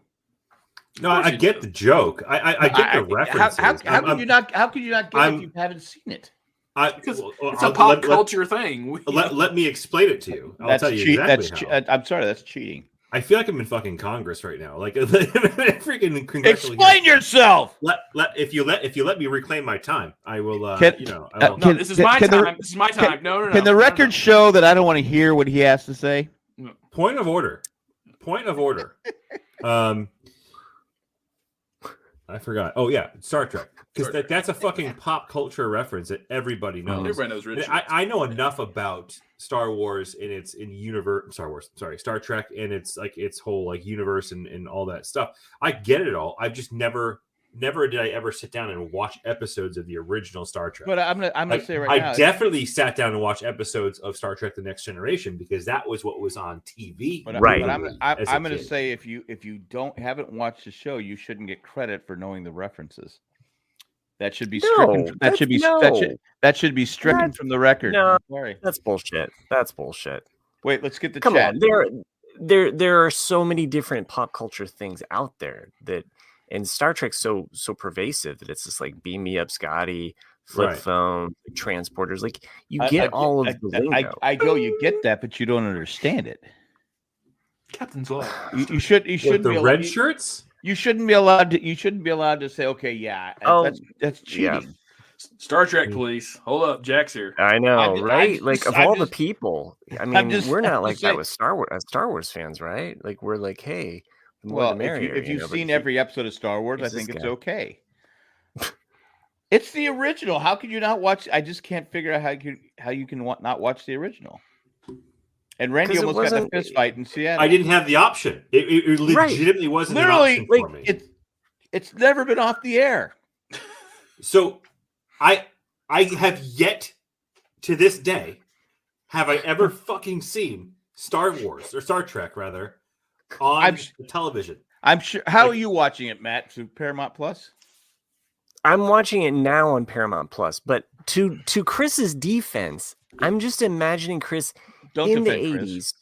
S4: No, I get the joke. I get the references.
S1: How can you not get it if you haven't seen it?
S3: Because it's a pop culture thing.
S4: Let me explain it to you. I'll tell you exactly how.
S1: I'm sorry, that's cheating.
S4: I feel like I'm in fucking Congress right now. Like freaking congressional.
S1: Explain yourself.
S4: If you let me reclaim my time, I will.
S3: This is my time. This is my time. No.
S1: Can the record show that I don't want to hear what he has to say?
S4: Point of order. I forgot. Oh yeah, Star Trek, because that's a fucking pop culture reference that everybody knows.
S3: Everybody knows Richard.
S4: I know enough about Star Wars and Star Trek and its whole like universe and all that stuff. I get it all. I've just never did I ever sit down and watch episodes of the original Star Trek.
S1: But I'm gonna say right now,
S4: I definitely sat down and watched episodes of Star Trek: The Next Generation because that was what was on TV.
S1: But I'm gonna say if you haven't watched the show, you shouldn't get credit for knowing the references. That should be stricken. That should be stricken from the record.
S2: No,
S1: sorry,
S2: that's bullshit.
S1: Wait, let's get the
S2: Come
S1: chat.
S2: on, there are so many different pop culture things out there that. And Star Trek's so pervasive that it's just like beam me up, Scotty, flip phone, transporters. Like you get all of the lingo.
S1: You get that, but you don't understand it.
S3: Captain's Log.
S1: You shouldn't
S4: the
S1: be
S4: red shirts.
S1: You shouldn't be allowed to say, okay, yeah, that's cheating.
S2: Yeah.
S3: Star Trek police. Hold up, Jack's here.
S2: I know, right? The people. I mean, we're not like that with Star Wars fans, right? Like we're like, hey.
S1: Well, if you've seen every episode of Star Wars, I think it's okay. It's the original. How could you not watch? I just can't figure out how you can not watch the original. And Randy almost got a fist fight in Seattle.
S4: I didn't have the option. It legitimately wasn't
S1: literally
S4: an option for me.
S1: It's never been off the air.
S4: So I have yet to this day have I ever fucking seen Star Wars or Star Trek rather. On television.
S1: I'm sure. How are you watching it, Matt? Through Paramount Plus?
S2: I'm watching it now on Paramount Plus. But to Chris's defense, I'm just imagining Chris in the 80s.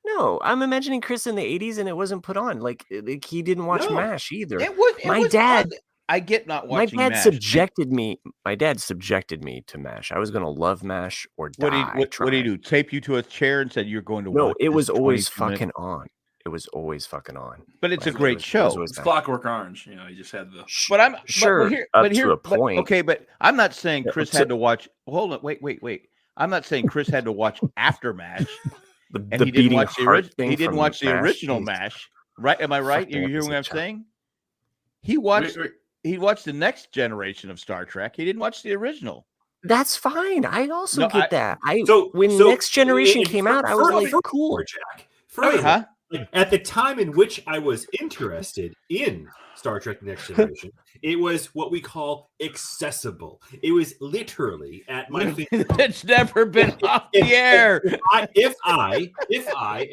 S2: No, I'm imagining Chris in the 80s, and it wasn't put on. Like he didn't watch MASH either. My dad.
S1: I get not watching.
S2: My dad
S1: MASH.
S2: subjected me. My dad subjected me to MASH. I was going to love MASH or die.
S1: What did he do? Tape you to a chair and said you're going to?
S2: No, it was always fucking on. It was always fucking on.
S1: But it's a great show.
S3: It's Clockwork Orange. You just had the.
S1: But I'm
S2: sure up to a point.
S1: Okay, but I'm not saying Chris had to watch. Hold on, wait. I'm not saying Chris had to watch after MASH. And he didn't watch the original MASH. Right? Am I right? You hear what I'm saying? He watched the next generation of Star Trek. He didn't watch the original.
S2: That's fine. I also get that. When Next Generation came out, I was like, cool.
S4: Jack. Like, at the time in which I was interested in Star Trek Next Generation, it was what we call accessible. It was literally at my fingertips.
S1: It's never been off the air.
S4: If I,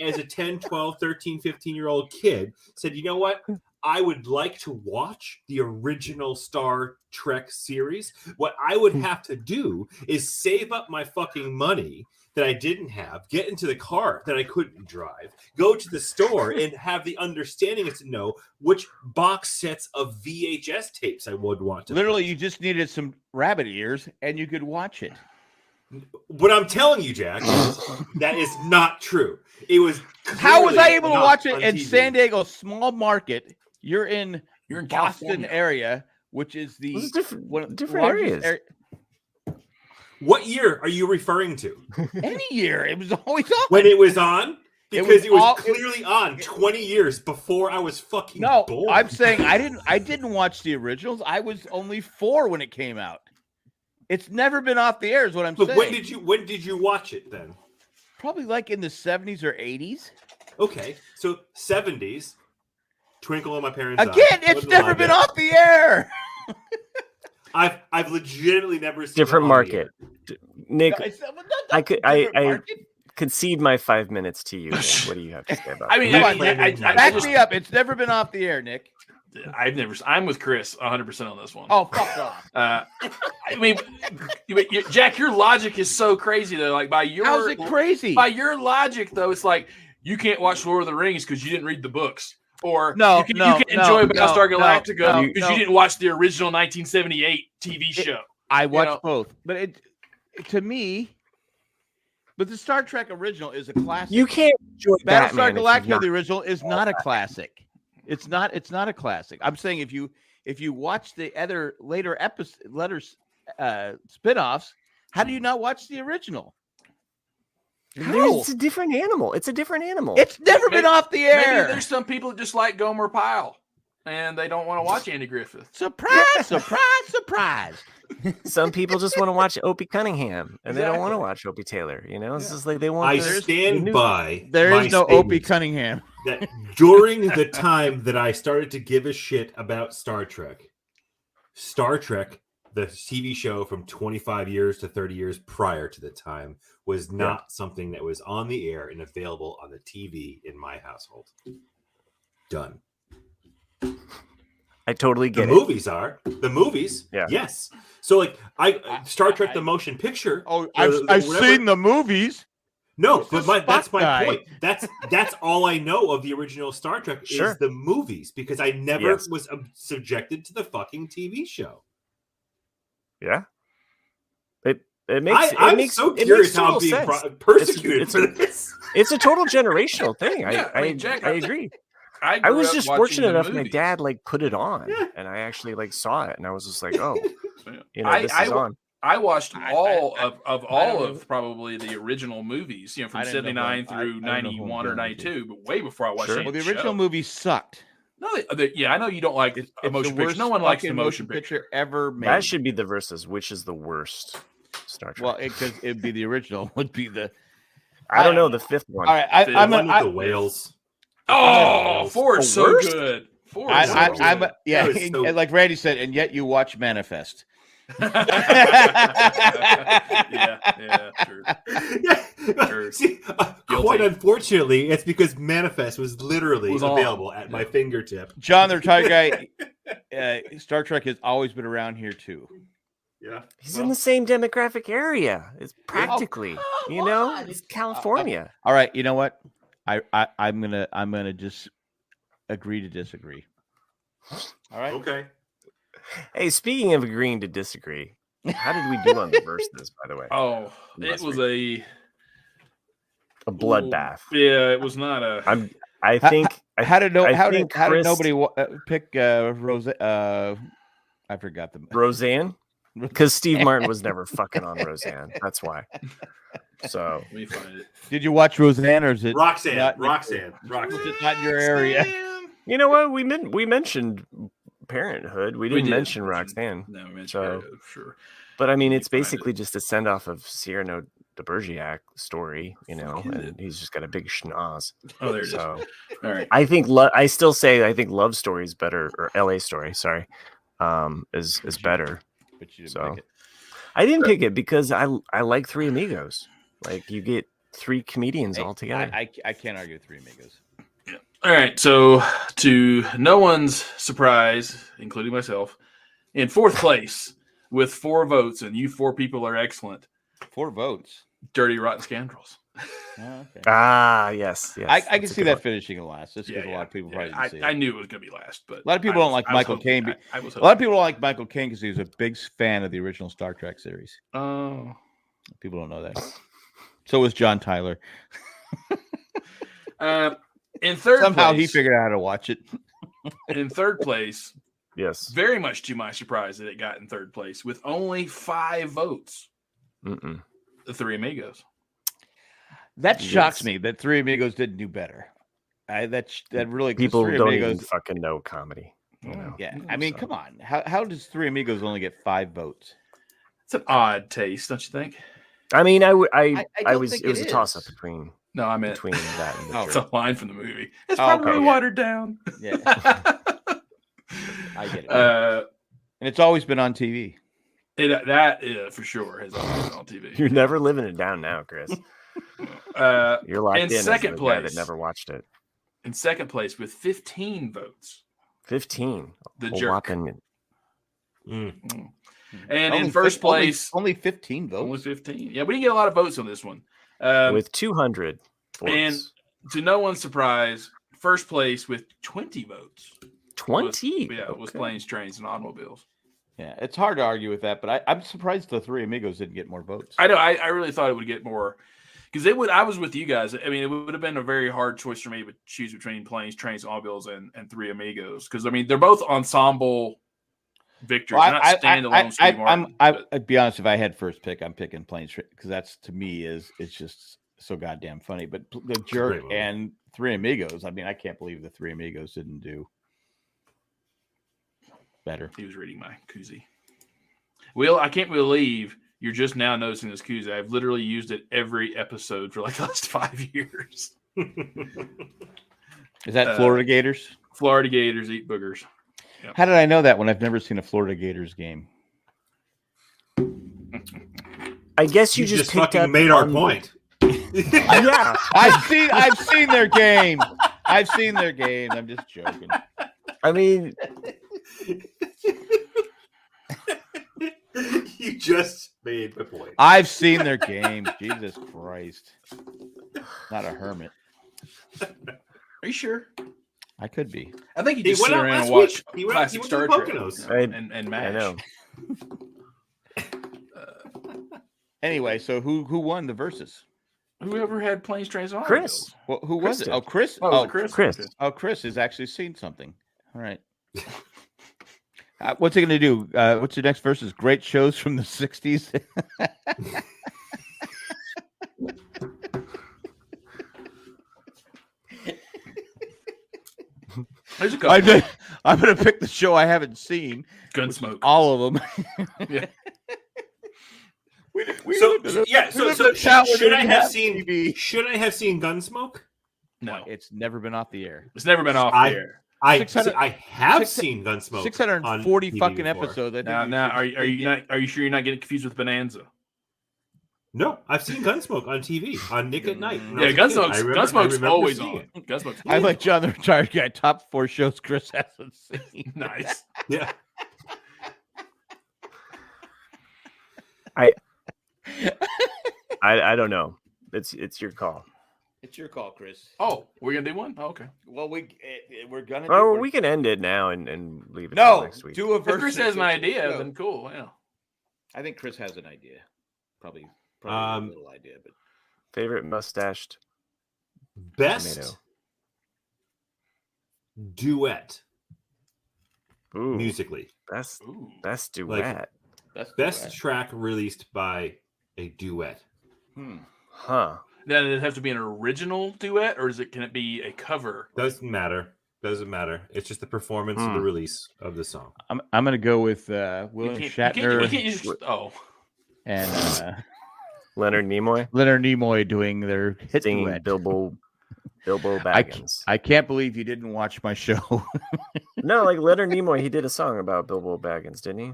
S4: as a 10, 12, 13, 15-year-old kid, said, you know what? I would like to watch the original Star Trek series. What I would have to do is save up my fucking money that I didn't have, get into the car that I couldn't drive, go to the store and have the understanding to know which box sets of VHS tapes I would want to.
S1: Literally, you just needed some rabbit ears and you could watch it.
S4: What I'm telling you, Jack, that is not true. It was.
S1: How was I able to watch it in San Diego, small market? You're in Boston
S3: California
S1: area, which is
S2: different areas.
S4: What year are you referring to?
S1: Any year. It was always on.
S4: When it was on? Because it was clearly on 20 years before I was fucking born.
S1: I'm saying I didn't watch the originals. I was only 4 when it came out. It's never been off the air, is what I'm saying.
S4: When did you watch it then?
S1: Probably like in the 70s or 80s.
S4: Okay, so 70s. Twinkle in my parents' eye.
S1: Again, it's never been off the air.
S4: I've legitimately never seen
S2: different market. Nick,
S1: I
S2: concede my 5 minutes to you. Nick. What do you have to say about
S3: I mean,
S1: back me up. It's never been off the air, Nick.
S3: I'm with Chris 100% on this one.
S1: Oh, fuck off.
S3: I mean, Jack, your logic is so crazy though. Like
S1: how's it crazy?
S3: By your logic though, it's like you can't watch Lord of the Rings because you didn't read the books. Or
S1: you
S3: can enjoy Battlestar Galactica because
S1: you
S3: didn't watch the original 1978 TV show.
S1: I watched both, but to me, but the Star Trek original is a classic.
S2: You can't enjoy
S1: Battlestar Galactica. The original is not a classic. It's not a classic. I'm saying if you watch the other later spin-offs, how do you not watch the original?
S2: It's a different animal. It's
S1: never been off the air.
S3: Maybe there's some people that just like Gomer Pyle, and they don't want to watch Andy Griffith.
S1: Surprise, surprise, surprise.
S2: Some people just want to watch Opie Cunningham, and they don't want to watch Opie Taylor. You know, it's just like they want.
S4: I stand by.
S1: There is no Opie Cunningham.
S4: That during the time that I started to give a shit about Star Trek, the TV show from 25 years to 30 years prior to the time, was not something that was on the air and available on the TV in my household. Done.
S2: I totally get
S4: it. The movies, yes. So like Star Trek the motion picture.
S1: Oh, I've seen the movies.
S4: No, but that's my point. That's all I know of the original Star Trek is the movies because I never was subjected to the fucking TV show.
S2: Yeah. It makes.
S4: I'm so curious how I'm being persecuted for this.
S2: It's a total generational thing.
S3: Jack,
S2: I agree.
S3: I
S2: was just fortunate enough. My dad put it on, and I actually saw it, and I was just like, "Oh, this is on."
S3: I watched all of probably the original movies, from 79 through 91 or 92, but way before I watched it.
S1: Well, the original movies sucked.
S3: No, I know you don't like a motion picture. No one likes the motion picture
S1: ever made.
S2: That should be the versus. Which is the worst Star Trek?
S1: Well, because it'd be the original. Would be the.
S2: I don't know the fifth one.
S1: All right, I'm
S4: with the whales.
S3: Oh, 4 is so good. 4 is so
S1: good. Like Randy said, and yet you watch Manifest.
S3: True.
S4: See, quite unfortunately, it's because Manifest was literally available at my fingertip.
S1: John, the retired guy, Star Trek has always been around here too.
S4: Yeah,
S2: he's in the same demographic area. It's practically, it's California.
S1: All right, you know what? I'm gonna just agree to disagree. All right.
S4: Okay.
S2: Hey, speaking of agreeing to disagree, how did we do on the verses, by the way?
S3: Oh, it was a
S2: bloodbath.
S3: Yeah, it was not a.
S1: How did nobody pick Rose? I forgot the
S2: Roseanne, because Steve Martin was never fucking on Roseanne. That's why. So
S3: let me find it.
S1: Did you watch Roseanne or is it
S4: Roxanne?
S1: Roxanne. It's not in your area.
S2: You know what? We mentioned Parenthood. We didn't mention Roxanne.
S3: No, we mentioned Parenthood, sure.
S2: But I mean, it's basically just a send off of Cyrano de Bergerac story, and he's just got a big schnoz.
S3: Oh, there it is. All right.
S2: I still say I think Love Story is better, or L.A. Story, sorry, is better.
S1: But you didn't pick it.
S2: I didn't pick it because I like Three Amigos. Like you get 3 comedians all together.
S1: I can't argue with Three Amigos.
S3: All right, so to no one's surprise, including myself, in 4th place with 4 votes, and you 4 people are excellent.
S1: 4 votes.
S3: Dirty Rotten Scoundrels.
S1: Oh, okay.
S2: Ah, yes.
S1: I can see that finishing last. Just because a lot of people probably didn't see it.
S3: I knew it was going to be last, but
S1: a lot of people don't like Michael Caine. A lot of people don't like Michael Caine because he was a big fan of the original Star Trek series.
S3: Oh,
S1: people don't know that. So was John Tyler.
S3: In 3rd
S1: somehow
S3: place,
S1: he figured out how to watch it.
S3: In 3rd place,
S2: yes,
S3: very much to my surprise that it got in 3rd place with only 5 votes.
S2: The
S3: Three Amigos.
S1: That shocks me that Three Amigos didn't do better. That really
S2: People
S1: Three
S2: don't
S1: Amigos,
S2: even fucking know comedy. You know?
S1: Yeah, I mean, come on. How does Three Amigos only get 5 votes?
S3: It's an odd taste, don't you think?
S2: I mean, I
S1: don't
S2: was
S1: think
S2: it was
S1: it
S2: a toss up
S1: is.
S2: between
S3: No, I meant
S2: between that and the
S3: it's
S2: jerk.
S3: a line from the movie. It's
S1: Oh,
S3: probably
S1: okay, yeah.
S3: watered down.
S1: Yeah, I get it.
S3: And
S1: And it's always been on TV.
S3: that for sure has always been on TV.
S2: You're never living it down now, Chris. You're locked
S3: in
S2: in
S3: second
S2: as the guy
S3: place.
S2: that never watched it.
S3: In second place with 15 votes.
S2: 15.
S3: The
S2: A
S3: Jerk.
S2: whopping-
S3: And
S1: Only
S3: in first place,
S1: only 15 votes.
S3: only 15. Yeah, we didn't get a lot of votes on this one.
S2: with 200 votes.
S3: And to no one's surprise, first place with 20 votes.
S2: 20?
S3: Was Planes, Trains, and Automobiles.
S1: Yeah, it's hard to argue with that, but I'm surprised the Three Amigos didn't get more votes.
S3: I know. I really thought it would get more because it would. I was with you guys. I mean, it would have been a very hard choice for me to choose between Planes, Trains, Automobiles, and Three Amigos because I mean they're both ensemble victories,
S1: Well,
S3: not standalone. Steve Martin,
S1: I'd be honest. If I had first pick, I'm picking Planes because that's to me it's just so goddamn funny. But the Jerk and Three Amigos. I mean, I can't believe the Three Amigos didn't do better.
S3: He was reading my koozie. Will, I can't believe you're just now noticing this koozie. I've literally used it every episode for like the last 5 years.
S1: Is that Florida Gators?
S3: Florida Gators eat boogers. Yep.
S1: How did I know that when I've never seen a Florida Gators game?
S2: I guess you just picked
S4: fucking
S2: up
S4: made our
S2: on-
S4: point.
S2: Yeah.
S1: I've seen their game. I've seen their game. I'm just joking.
S2: I mean,
S4: You just made my point.
S1: I've seen their game. Jesus Christ. Not a hermit.
S3: Are you sure?
S1: I could be.
S3: I think you
S4: He
S3: just
S4: went
S3: sit
S4: out
S3: around and
S4: last
S3: watch
S4: week. He went
S3: classic
S4: to
S3: Star
S4: the
S3: Trek
S2: Poconos.
S3: and MASH.
S2: I know.
S1: Anyway, so who won the versus?
S3: Whoever had Planes, Trains, and
S2: Chris.
S3: Automobiles.
S1: Well, who
S2: Chris
S1: was it?
S2: did.
S1: Oh, Chris.
S3: Oh, was it Chris?
S2: Chris.
S3: Okay.
S1: Oh, Chris has actually seen something. All right. What's he going to do? What's your next versus? Great shows from the 60s?
S3: There's a couple.
S1: I'm going to pick the show I haven't seen.
S3: Gunsmoke.
S1: All of them.
S3: Yeah.
S4: Should I have seen? Should I have seen Gunsmoke?
S3: No,
S1: It's never been off the air.
S3: it's never been off
S4: I-
S3: the air.
S4: I
S1: 600
S4: have
S1: six-
S4: seen Gunsmoke.
S1: 640
S4: on TV
S1: fucking
S4: before.
S1: episodes. I think
S3: Now,
S1: you should-
S3: are you not? Are you sure you're not getting confused with Bonanza?
S4: No, I've seen Gunsmoke on TV on Nick at Night. when I
S3: Yeah,
S4: was a kid. I
S3: Gunsmoke's
S4: remember
S3: always
S4: seeing
S3: on.
S4: it.
S3: Gunsmoke's
S1: I'm like John the Retired Guy. Top 4 shows Chris hasn't seen.
S3: nice.
S4: Yeah,
S2: I don't know. It's your call.
S1: It's your call, Chris.
S3: Oh, we're gonna do one. Oh, okay.
S1: Well, we're gonna.
S2: Oh,
S1: do,
S2: we can end it now and leave it till
S1: no
S2: next week.
S1: do a
S3: If
S1: versus.
S3: Chris has an idea,
S1: No.
S3: then cool. Yeah.
S1: I think Chris has an idea. Probably a little idea, but
S2: Favorite mustached
S4: best
S2: tomato.
S4: duet
S2: Ooh,
S4: musically.
S2: best
S3: Ooh.
S2: best duet.
S1: that's
S4: Best track released by a duet.
S2: Huh.
S3: Then it has to be an original duet, or can it be a cover?
S4: Doesn't matter. It's just the performance of the release of the song.
S1: I'm gonna go with William Shatner
S3: You can't use. Oh,
S1: and
S2: Leonard Nimoy
S1: Leonard Nimoy doing their hit
S2: singing
S1: duet.
S2: Bilbo Baggins.
S1: I can't believe you didn't watch my show.
S2: No, like Leonard Nimoy, he did a song about Bilbo Baggins, didn't he?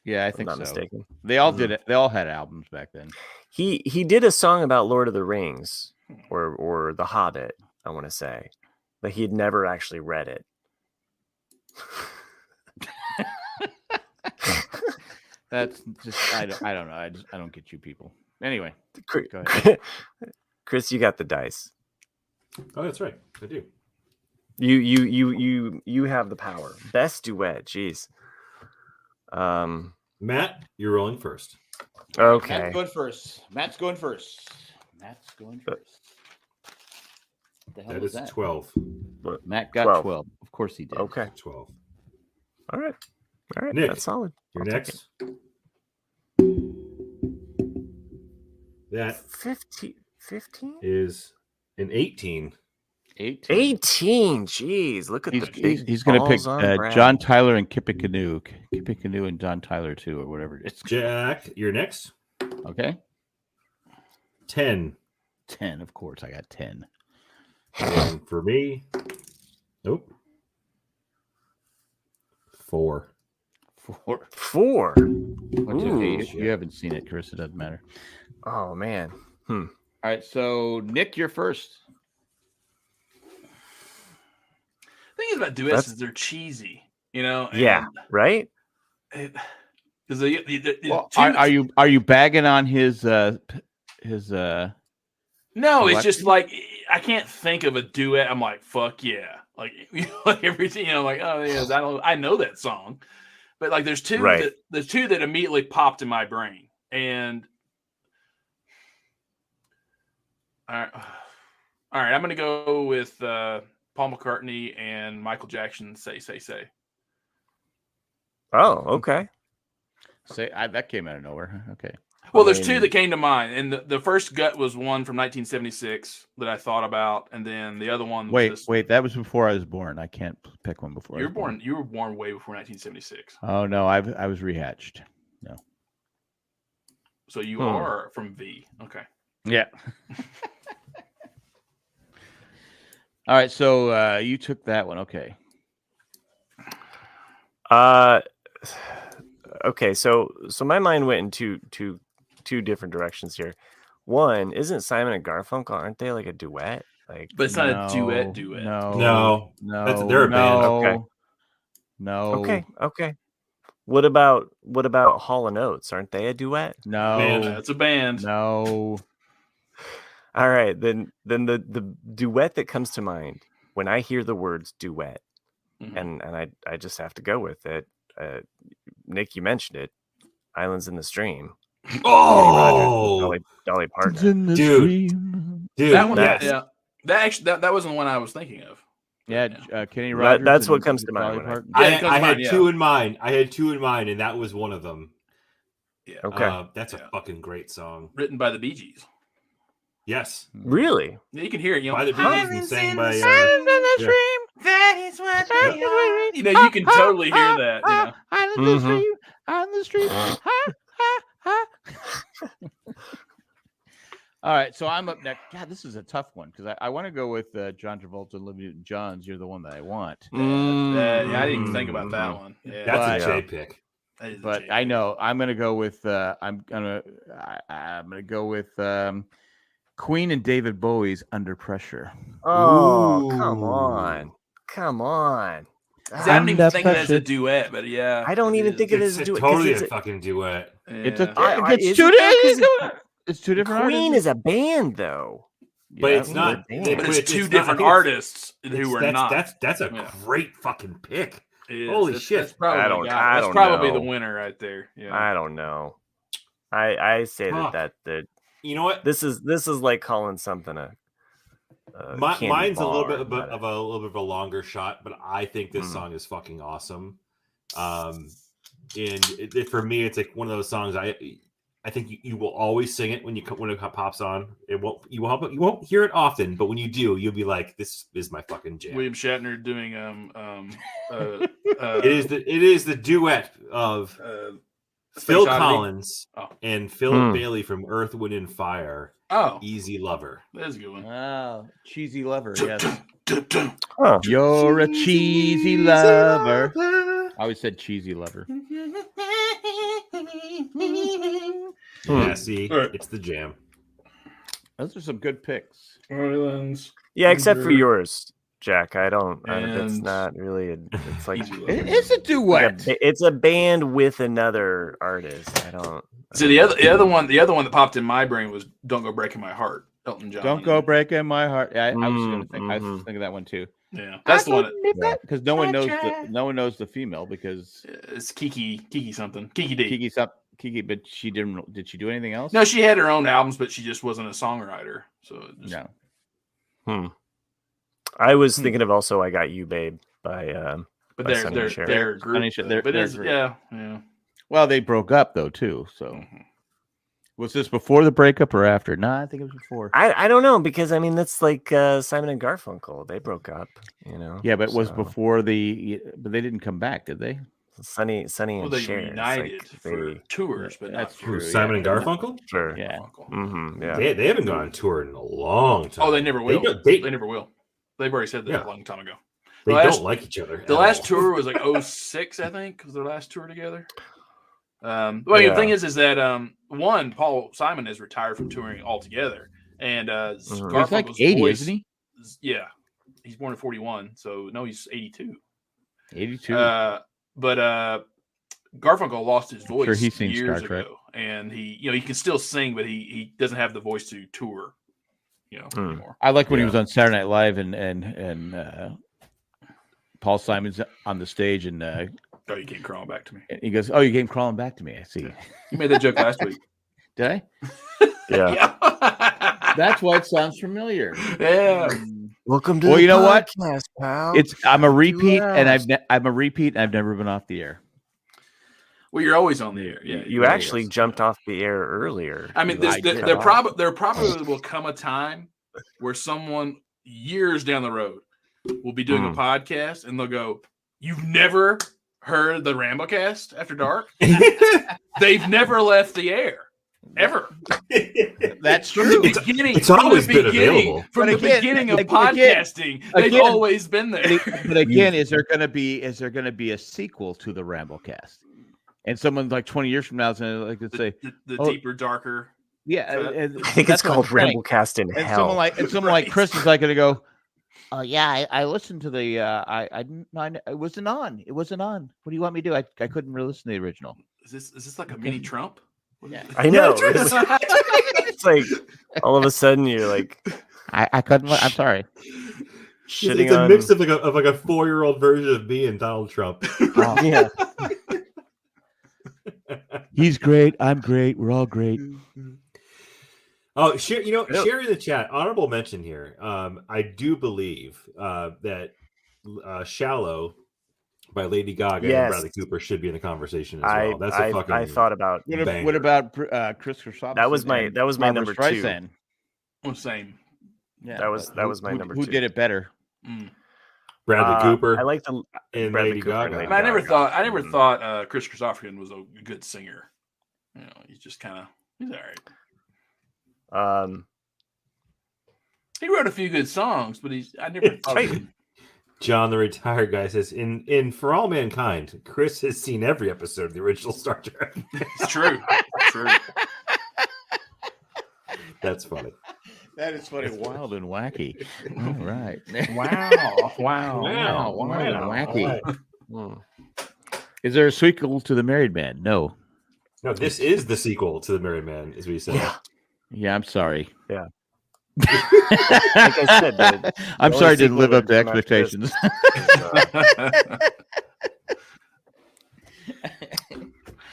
S1: Yeah, I
S2: If I'm
S1: think
S2: not
S1: so.
S2: mistaken.
S1: They all did it. They all had albums back then.
S2: He did a song about Lord of the Rings or The Hobbit, I want to say, but he had never actually read it.
S1: That's just I don't know. I don't get you people. Anyway, go ahead.
S2: Chris, you got the dice.
S4: Oh, that's right. I do.
S2: You have the power. Best duet. Jeez.
S4: Matt, you're rolling first.
S2: Okay.
S1: Matt's going first. What the hell
S4: That
S1: was
S4: is
S1: that?
S4: 12.
S1: Matt got
S2: 12.
S1: 12. Of course he did.
S2: Okay.
S4: 12.
S2: All right.
S4: Nick,
S2: That's solid.
S4: You're
S2: I'll take
S4: next. That
S2: 15 15?
S4: is an 18.
S2: 18. Jeez, look at the big
S1: he's going to pick
S2: balls on Brad.
S1: John Tyler and Kippicanoe. Kippicanoe and John Tyler, too, or whatever it is.
S4: Jack, you're next.
S1: Okay.
S4: 10.
S1: 10, of course. I got 10.
S4: And for me, nope. 4.
S2: 4.
S1: What's your
S2: Ooh.
S1: age? You haven't seen it, Chris. It doesn't matter.
S2: Oh, man.
S1: All right, so Nick, you're first.
S3: The thing about duets is they're cheesy, you know.
S2: Yeah, right.
S3: Because
S1: are you bagging on his
S3: No, it's just like I can't think of a duet. I'm like, fuck yeah, like everything. You know, like, oh yeah, I know that song, but like there's two that immediately popped in my brain, and all right, I'm gonna go with Paul McCartney and Michael Jackson. Say.
S2: Oh, okay.
S1: That came out of nowhere. Okay.
S3: Well, there's two that came to mind, and the first gut was one from 1976 that I thought about, and then the other one. Was
S1: Wait, that was before I was born. I can't pick one before.
S3: You were born. You were born way before 1976.
S1: Oh no, I was rehatched. No.
S3: So you are from V. Okay.
S1: Yeah. All right, so you took that one. Okay.
S2: Okay, so my mind went in two different directions here. One, isn't Simon and Garfunkel, aren't they like a duet? Like,
S3: but it's not a duet.
S4: No. They're a band.
S2: Okay.
S1: No.
S2: Okay. What about Hall & Oates? Aren't they a duet?
S1: No.
S3: Man, that's a band.
S1: No.
S2: All right, then the duet that comes to mind when I hear the words duet, and I just have to go with it. Nick, you mentioned it. Islands in the Stream.
S4: Oh,
S2: Dolly Parton.
S4: Dude,
S3: that one.
S2: Yes.
S3: Yeah, that wasn't the one I was thinking of.
S1: Yeah, Kenny Rogers.
S2: That's what comes to mind.
S4: I had two in mind. And that was one of them.
S3: Yeah.
S2: Okay.
S4: That's a fucking great song.
S3: Written by the Bee Gees.
S4: Yes.
S2: Really?
S3: Yeah, you can hear it. You know,
S4: by the Bee Gees and sang by.
S3: That is what they are. You know, you can totally hear that. You know.
S1: On the street. All right, so I'm up next. God, this is a tough one because I want to go with John Travolta and Olivia Newton-John's. You're the one that I want.
S3: Yeah, I didn't even think about that one. Yeah.
S4: That's a J pick.
S1: But I know I'm gonna go with I'm gonna go with Queen and David Bowie's Under Pressure.
S2: Oh,
S4: Ooh.
S2: come on.
S3: I don't even think of it as a duet, but yeah.
S2: I don't even think of it as a duet.
S4: Totally a fucking duet.
S1: It's two different
S2: Queen
S1: artists.
S2: is a band, though.
S4: But it's not.
S3: But it's two different artists who are not.
S4: That's a great fucking pick.
S3: It is.
S4: Holy shit!
S3: That's probably,
S2: I don't
S3: probably
S2: know.
S3: the winner right there. Yeah.
S2: I don't know. I say that
S4: you know what?
S2: this is like calling something a
S4: mine's a little bit of
S2: but-
S4: a little bit of a longer shot, but I think this song is fucking awesome. And for me, it's like one of those songs I think you will always sing it when it pops on. You won't hear it often, but when you do, you'll be like, "This is my fucking jam."
S3: William Shatner doing
S4: it is the duet of Phil Collins and Philip Bailey from Earth, Wind and Fire.
S3: Oh,
S4: Easy Lover.
S3: That's a good one.
S1: Wow, cheesy lover. Yes,
S2: Huh.
S1: you're a cheesy lover. I always said cheesy lover.
S4: Yeah, see, it's the jam.
S1: Those are some good picks.
S3: Orleans.
S2: Yeah, except for yours, Jack. That's not really. It's like
S1: It's a duet.
S2: It's a band with another artist. I don't.
S3: So the other one that popped in my brain was "Don't Go Breaking My Heart," Elton John.
S1: Don't go breaking my heart. I was going to think. I was thinking that one too.
S3: Yeah, that's the one.
S1: Because no one knows the female because
S3: It's Kiki something. Kiki D.
S1: Kiki, but she didn't. Did she do anything else?
S3: No, she had her own albums, but she just wasn't a songwriter. So
S1: no.
S2: I was thinking of also "I Got You, Babe" by.
S3: But
S2: by
S3: they're
S2: Sonny and Cher.
S3: they're a group.
S1: They're
S3: But it's
S1: group.
S3: yeah.
S1: Well, they broke up though too. So, Was this before the breakup or after? No, I think it was before.
S2: I don't know, because I mean that's like Simon and Garfunkel. They broke up, you know.
S1: Yeah, but it was before but they didn't come back, did they?
S2: Sonny and
S3: they
S2: Cher.
S3: reunited for tours, but
S1: that's
S3: not
S1: true.
S4: Simon and Garfunkel?
S2: Sure.
S1: Yeah.
S2: Mm-hmm, yeah.
S4: They haven't gone on tour in a long time.
S3: Oh, they never will.
S4: They
S3: never will. They've already said that
S4: Yeah.
S3: a long time ago.
S4: They don't like each other.
S3: The
S4: at
S3: last
S4: all.
S3: tour was like 06, I think, was their last tour together. The thing is that one, Paul Simon has retired from touring altogether, and
S1: He's like 80,
S3: voice,
S1: isn't he?
S3: Yeah, he's born in 41, so no, he's 82.
S1: 82.
S3: But Garfunkel lost his voice
S1: Sure, he's seen
S3: years
S1: Star Trek.
S3: ago, and he can still sing, but he doesn't have the voice to tour, anymore.
S1: I like when he was on Saturday Night Live and Paul Simon's on the stage and
S3: Oh, you came crawling back to me.
S1: he goes, "Oh, you came crawling back to me." I see.
S3: You made that joke last week.
S1: Did I?
S2: Yeah.
S1: That's why it sounds familiar.
S3: Yeah.
S2: Welcome to
S1: Well,
S2: the
S1: you know what?
S2: podcast, pal.
S1: I'm a repeat, and
S2: Yes.
S1: I'm a repeat, and I've never been off the air.
S3: Well, you're always on the air. Yeah,
S2: You actually jumped off the air earlier.
S3: I mean, there probably will come a time where someone years down the road will be doing a podcast, and they'll go, "You've never heard the Ramblecast After Dark?" They've never left the air ever.
S1: That's
S3: From
S1: true.
S3: the beginning,
S4: It's always been available.
S3: From
S1: But
S3: the
S1: again-
S3: beginning of
S1: again-
S3: podcasting, they've
S1: again-
S3: always been there.
S1: But again, is there going to be a sequel to the Ramblecast? And someone like 20 years from now is going to say,
S3: The
S1: Oh.
S3: deeper, darker.
S1: "Yeah."
S2: I think it's called Ramblecast in
S1: And
S2: Hell.
S1: someone like Chris is like going to go, "Oh yeah, I listened to the it wasn't on. It wasn't on. What do you want me to do? I couldn't really listen to the original."
S3: Is this like a mini Trump?
S1: Yeah.
S2: I know.
S4: that's right.
S2: It's like all of a sudden you're like
S1: I couldn't. I'm sorry.
S2: shitting
S4: It's a
S2: on.
S4: mix of like a 4-year-old version of me and Donald Trump.
S2: Yeah.
S1: He's great. I'm great. We're all great.
S4: Oh, share in the chat. Honorable mention here. I do believe that "Shallow" by Lady Gaga and
S2: Yes.
S4: Bradley Cooper should be in the conversation as well. That's a fucking.
S2: I thought about
S4: Banger.
S1: What about Chris Christopherson?
S2: that was my
S1: Barbra
S2: number two.
S1: Streisand?
S3: Well, same.
S1: Yeah,
S2: That was my number
S1: Who
S2: two.
S1: did it better?
S4: Bradley Cooper
S2: I like the
S4: and
S2: Bradley
S4: Lady
S2: Cooper and
S4: Gaga.
S2: Lady
S3: I mean, I never
S2: Mhm.
S3: thought Chris Christopherson was a good singer. He's just he's all right. He wrote a few good songs, but I never thought of him.
S4: John, the retired guy, says, "In For All Mankind, Chris has seen every episode of the original Star Trek."
S3: It's true. True.
S4: That's funny.
S1: That is funny, wild and wacky. All right.
S3: Wow.
S1: Wow, wild and wacky.
S2: Mm.
S1: Is there a sequel to The Married Man? No.
S4: No, this is the sequel to The Married Man, as we said.
S2: Yeah.
S1: Yeah, I'm sorry.
S2: Yeah. Like I said,
S1: I'm
S2: only
S1: sorry, I didn't
S2: sequel
S1: live up to
S2: that came after this
S1: expectations.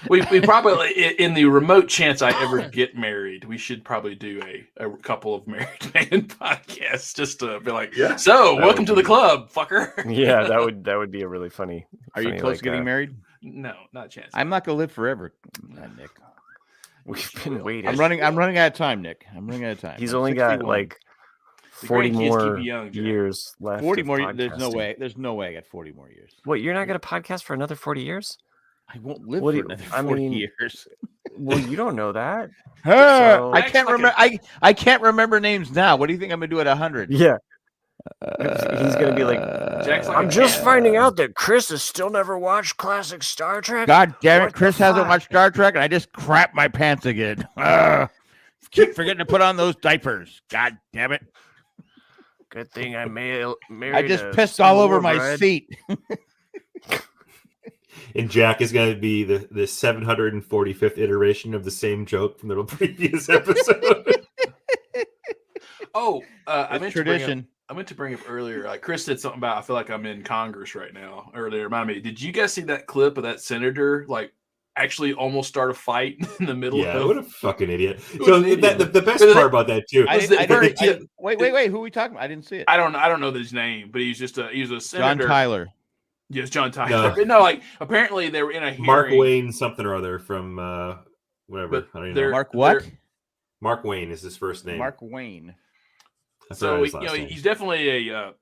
S3: We probably, in the remote chance I ever get married, we should probably do a couple of Married Man podcasts just to be like,
S4: Yeah.
S3: so
S4: That
S3: welcome
S4: would
S3: to the
S4: be-
S3: club, fucker.
S2: Yeah, that would be a really funny.
S1: Are you
S2: funny,
S1: close
S2: like,
S1: to getting married?
S3: No, not a chance.
S1: I'm not going to live forever, Nick.
S2: We've been waiting.
S1: I'm running out of time, Nick. I'm running out of time.
S2: He's
S1: I'm
S2: only got
S1: 61.
S2: like
S3: The
S2: 40
S3: grandkids keep
S2: more
S3: you young, Jack.
S2: years left.
S1: 40
S2: of
S1: more. There's no
S2: podcasting.
S1: way. There's no way I got 40 more years.
S2: What, you're not going to podcast for another 40 years?
S1: I won't live
S2: What
S1: for
S2: do you-
S1: another
S2: I
S1: 40
S2: mean,
S1: years.
S2: Well, you don't know that.
S1: I
S3: That's
S1: can't
S3: like
S1: remember. I can't remember names now. What do you think I'm gonna do at 100?
S2: Yeah. He's going to be like,
S3: Jack's like
S2: I'm
S3: a
S2: just
S3: cat.
S2: finding out that Chris has still never watched classic Star Trek.
S1: God damn it,
S2: What the
S1: Chris hasn't
S2: fuck?
S1: watched Star Trek, and I just crap my pants again. Keep forgetting to put on those diapers. God damn it!
S2: Good thing I married.
S1: I just pissed all over my
S2: bride.
S1: seat.
S4: And Jack is going to be the 745th iteration of the same joke from the previous episode.
S3: Oh, I
S1: It's
S3: meant
S1: tradition.
S3: to bring up earlier. Like Chris said something about I feel like I'm in Congress right now. Earlier, remind me. Did you guys see that clip of that senator actually almost start a fight in the middle?
S4: Yeah,
S3: of
S4: what a fucking idiot.
S3: was
S4: So
S3: an idiot.
S4: the best
S3: But
S4: part about that too.
S1: I
S3: Was
S1: didn't,
S3: it
S1: I didn't-
S3: very-
S1: I- wait. Who are we talking about? I didn't see it.
S3: I don't know his name, but he's just he was a
S1: John
S3: senator.
S1: Tyler.
S3: Yes, John Tyler.
S4: No.
S3: But no, apparently they were in a hearing.
S4: Mark Wayne something or other from whatever.
S3: But
S4: I don't even know.
S1: Mark what?
S4: Mark Wayne is his first name.
S1: Mark Wayne.
S3: So he's definitely a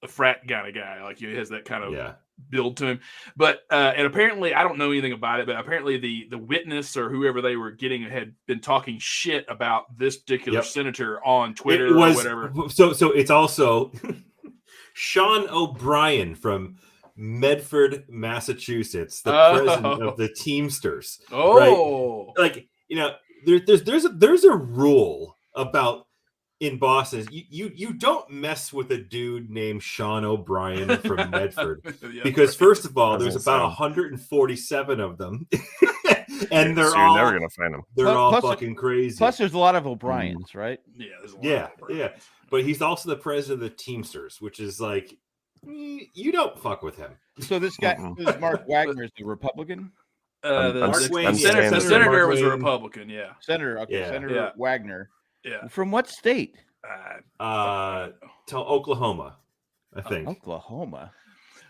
S3: frat kind of guy. Like he has that kind of build to him. But and apparently I don't know anything about it, but apparently the witness or whoever they were getting had been talking shit about this particular senator on Twitter or whatever.
S4: So it's also Sean O'Brien from Medford, Massachusetts, the president of the Teamsters.
S3: Oh,
S4: right? Like, there's a rule about in Boston. You don't mess with a dude named Sean O'Brien from Medford because first of all, there's about 147 of them, and they're all
S2: never gonna find them.
S4: They're all fucking crazy.
S1: Plus, there's a lot of O'Briens, right?
S3: Yeah, there's a lot of O'Briens.
S4: But he's also the president of the Teamsters, which is like you don't fuck with him.
S1: So this guy, this Mark Wagner, is the Republican.
S3: The senator was a Republican. Yeah,
S1: Senator. Okay, yeah. Senator Wagner.
S3: Yeah.
S1: From what state?
S4: To Oklahoma, I think.
S1: Oklahoma.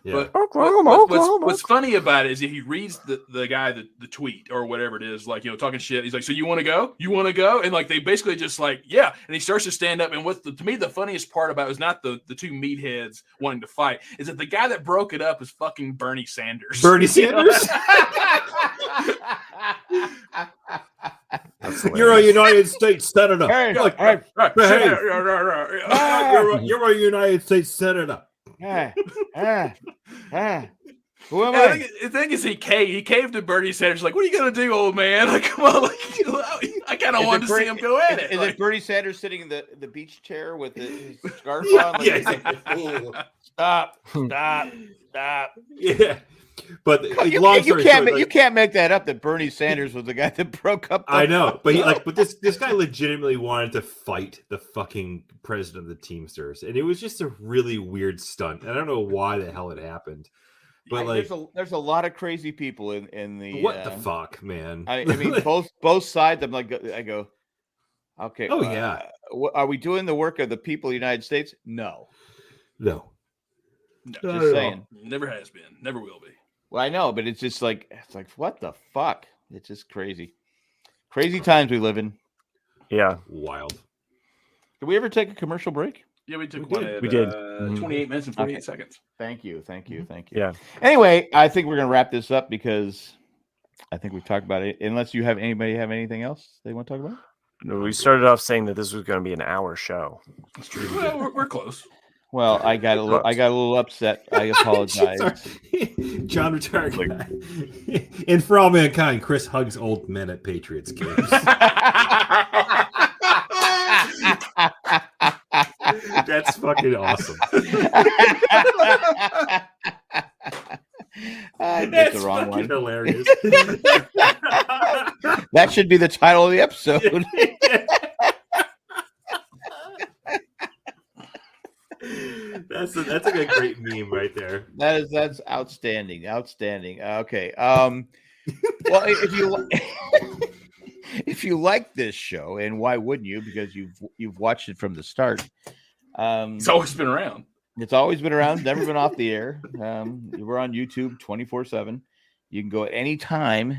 S4: Yeah.
S3: But Oklahoma. What's funny about it is he reads the guy the tweet or whatever it is, like, talking shit. He's like, "So you want to go? You want to go?" And like they basically just like, yeah. And he starts to stand up. And to me the funniest part about it is not the two meatheads wanting to fight, is that the guy that broke it up is fucking Bernie Sanders.
S4: Bernie Sanders. You're a United States senator.
S1: You're
S4: a United States senator.
S1: Who am
S3: I? The thing is, he caved to Bernie Sanders. Like, what are you gonna do, old man? Like, come on, like, I kind of wanted to see him go at it.
S1: Is it Bernie Sanders sitting in the beach chair with his scarf on? Like, stop.
S4: Yeah. But
S1: you can't make that up that Bernie Sanders was the guy that broke up.
S4: I know, but this guy legitimately wanted to fight the fucking president of the Teamsters, and it was just a really weird stunt. I don't know why the hell it happened, but
S1: there's a lot of crazy people in the.
S4: What the fuck, man?
S1: I mean, both sides. I go, okay.
S4: Oh yeah.
S1: Are we doing the work of the people of the United States? No.
S3: Just
S1: saying.
S3: Never has been. Never will be.
S1: Well, I know, but it's just like what the fuck? It's just crazy. Crazy times we live in.
S2: Yeah.
S4: Wild.
S1: Did we ever take a commercial break?
S3: Yeah, we took one.
S2: We did.
S3: 28 minutes and 48 seconds.
S1: Thank you.
S2: Yeah.
S1: Anyway, I think we're gonna wrap this up because I think we've talked about it. Unless anybody have anything else they want to talk about?
S2: No, we started off saying that this was going to be an hour show.
S3: That's true. Well, we're close.
S1: Well, I got a little upset. I apologize.
S4: John Retired guy. And for all mankind, Chris hugs old men at Patriots games. That's fucking awesome.
S1: That's the wrong one.
S4: Hilarious.
S1: That should be the title of the episode.
S4: That's like a great meme right there.
S1: That's outstanding. Okay. Well, if you like this show, and why wouldn't you? Because you've watched it from the start.
S3: It's always been around.
S1: It's always been around. Never been off the air. We're on YouTube 24/7. You can go at any time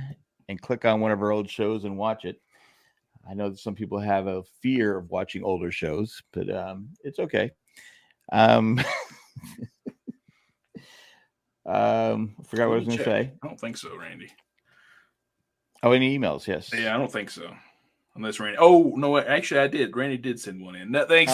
S1: and click on one of our old shows and watch it. I know that some people have a fear of watching older shows, but it's okay. Forgot what I was going to say.
S3: I don't think so, Randy.
S1: Oh, any emails? Yes.
S3: Yeah, I don't think so. Unless Randy. Oh no, actually, I did. Randy did send one in. Thanks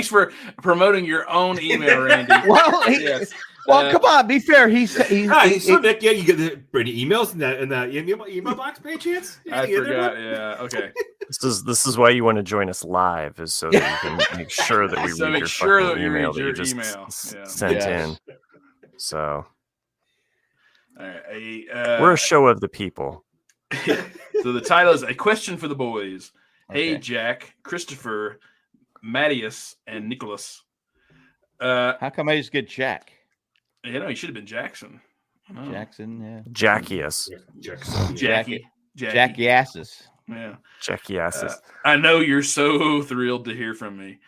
S3: for promoting your own email, Randy.
S1: Well, yes. Well, come on, be fair.
S4: So Nick, you get the Randy emails in that email box, by chance?
S3: I forgot. Yeah. Okay.
S2: This is why you want to join us live, is so that you can make sure that we read your fucking email that you just sent in. So,
S3: all right,
S2: we're a show of the people.
S3: So the title is A Question for the Boys.
S1: Okay.
S3: Hey, Jack, Christopher, Matthias, and Nicholas.
S1: How come I just get Jack?
S3: He should have been Jackson.
S1: Oh. Jackson, yeah.
S2: Jackius.
S3: Jackie
S1: Asses.
S3: Yeah.
S2: Jackie Asses.
S3: I know you're so thrilled to hear from me.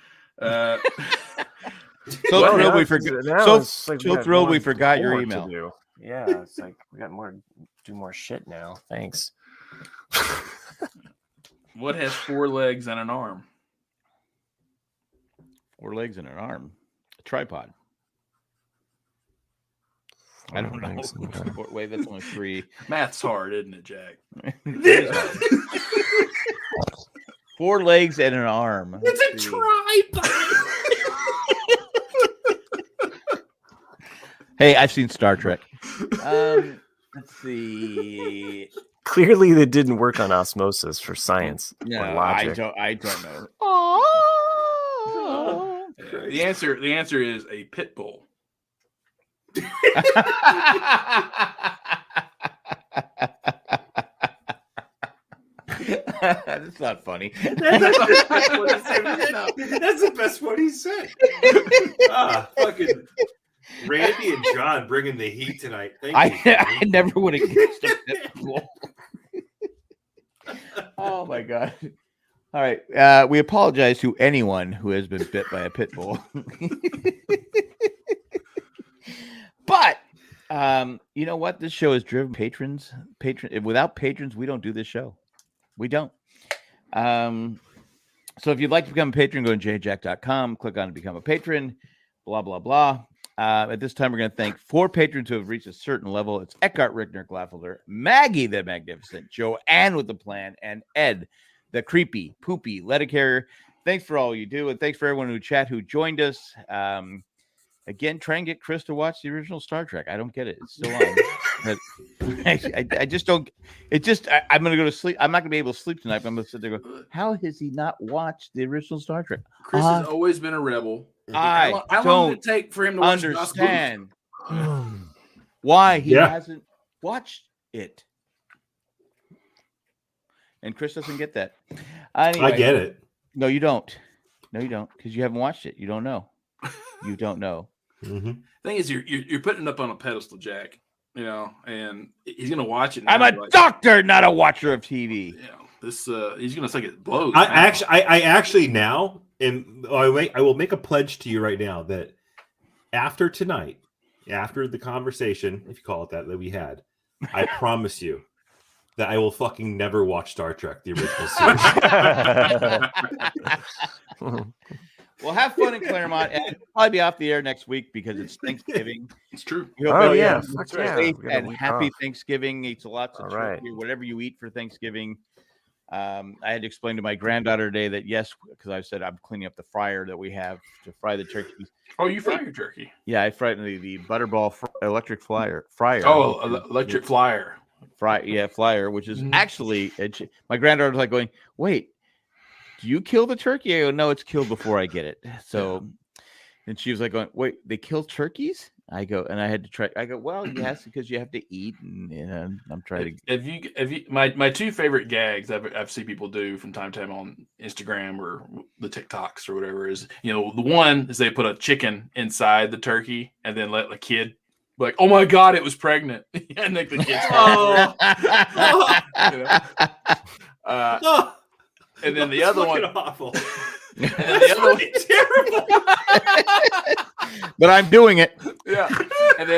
S1: Thrilled we forgot your email.
S2: Yeah, it's like we got do more shit now. Thanks.
S3: What has 4 legs and an arm?
S1: 4 legs and an arm. A tripod. I don't know. Wait, that's only 3.
S3: Math's hard, isn't it, Jack?
S1: 4 legs and an arm.
S3: It's a tripod.
S1: Hey, I've seen Star Trek. Let's see.
S2: Clearly, that didn't work on osmosis for science
S1: No,
S2: or logic.
S1: I don't know.
S3: The answer is a pit bull.
S1: That's not funny.
S4: That's the best one he said. Fucking Randy and John bringing the heat tonight. Thank you.
S1: I never would have guessed a pit bull. Oh my god! All right, we apologize to anyone who has been bit by a pit bull. But you know what? This show is driven patrons. Without patrons, we don't do this show. We don't. So if you'd like to become a patron, go to jjack.com, click on to become a patron, blah, blah, blah. At this time, we're going to thank 4 patrons who have reached a certain level. It's Eckhart, Rickner, Glaffelder, Maggie the Magnificent, Joanne with the Plan, and Ed, the creepy, poopy letter carrier. Thanks for all you do, and thanks for everyone who joined us. Again, try and get Chris to watch the original Star Trek. I don't get it. It's still on. But I just don't. I'm going to go to sleep. I'm not going to be able to sleep tonight. But I'm going to sit there and go, how has he not watched the original Star Trek?
S3: Chris has always been a rebel.
S1: How
S3: long did it take for him to watch
S1: understand why he hasn't watched it? And Chris doesn't get that. Anyway,
S4: I get it.
S1: No, you don't. No, you don't, because you haven't watched it. You don't know. You don't know.
S4: Mm-hmm.
S3: Thing is, you're putting it up on a pedestal, Jack. You know, and he's gonna watch it.
S1: I'm a doctor, not a watcher of TV.
S3: Yeah, this he's gonna think it blows.
S4: I actually now, and I will make a pledge to you right now that after tonight, after the conversation, if you call it that we had, I promise you that I will fucking never watch Star Trek, the original series.
S1: Well, have fun in Claremont, and it'll probably be off the air next week because it's Thanksgiving.
S3: It's true.
S2: Oh yeah,
S1: safe and happy Thanksgiving. Eats lots of turkey,
S2: right.
S1: whatever you eat for Thanksgiving. I had to explain to my granddaughter today that yes, because I said I'm cleaning up the fryer that we have to fry the turkeys.
S3: Oh, you fry your turkey?
S1: Yeah, I fried the Butterball electric fryer.
S3: Oh, electric fryer,
S1: which is actually my granddaughter's like going, wait. Do you kill the turkey? I go, no, it's killed before I get it. So, and she was like, going, wait, they kill turkeys? I go, and I had to try. I go, well, yes, because you have to eat, and I'm trying to.
S3: Have you? My 2 favorite gags I've seen people do from time to time on Instagram or the TikToks or whatever is, the one is they put a chicken inside the turkey and then let the kid. Like, oh my God, it was pregnant, and then the kid's and then the other one,
S4: awful.
S3: And then the other one,
S4: terrible.
S1: But I'm doing it.
S3: Yeah, and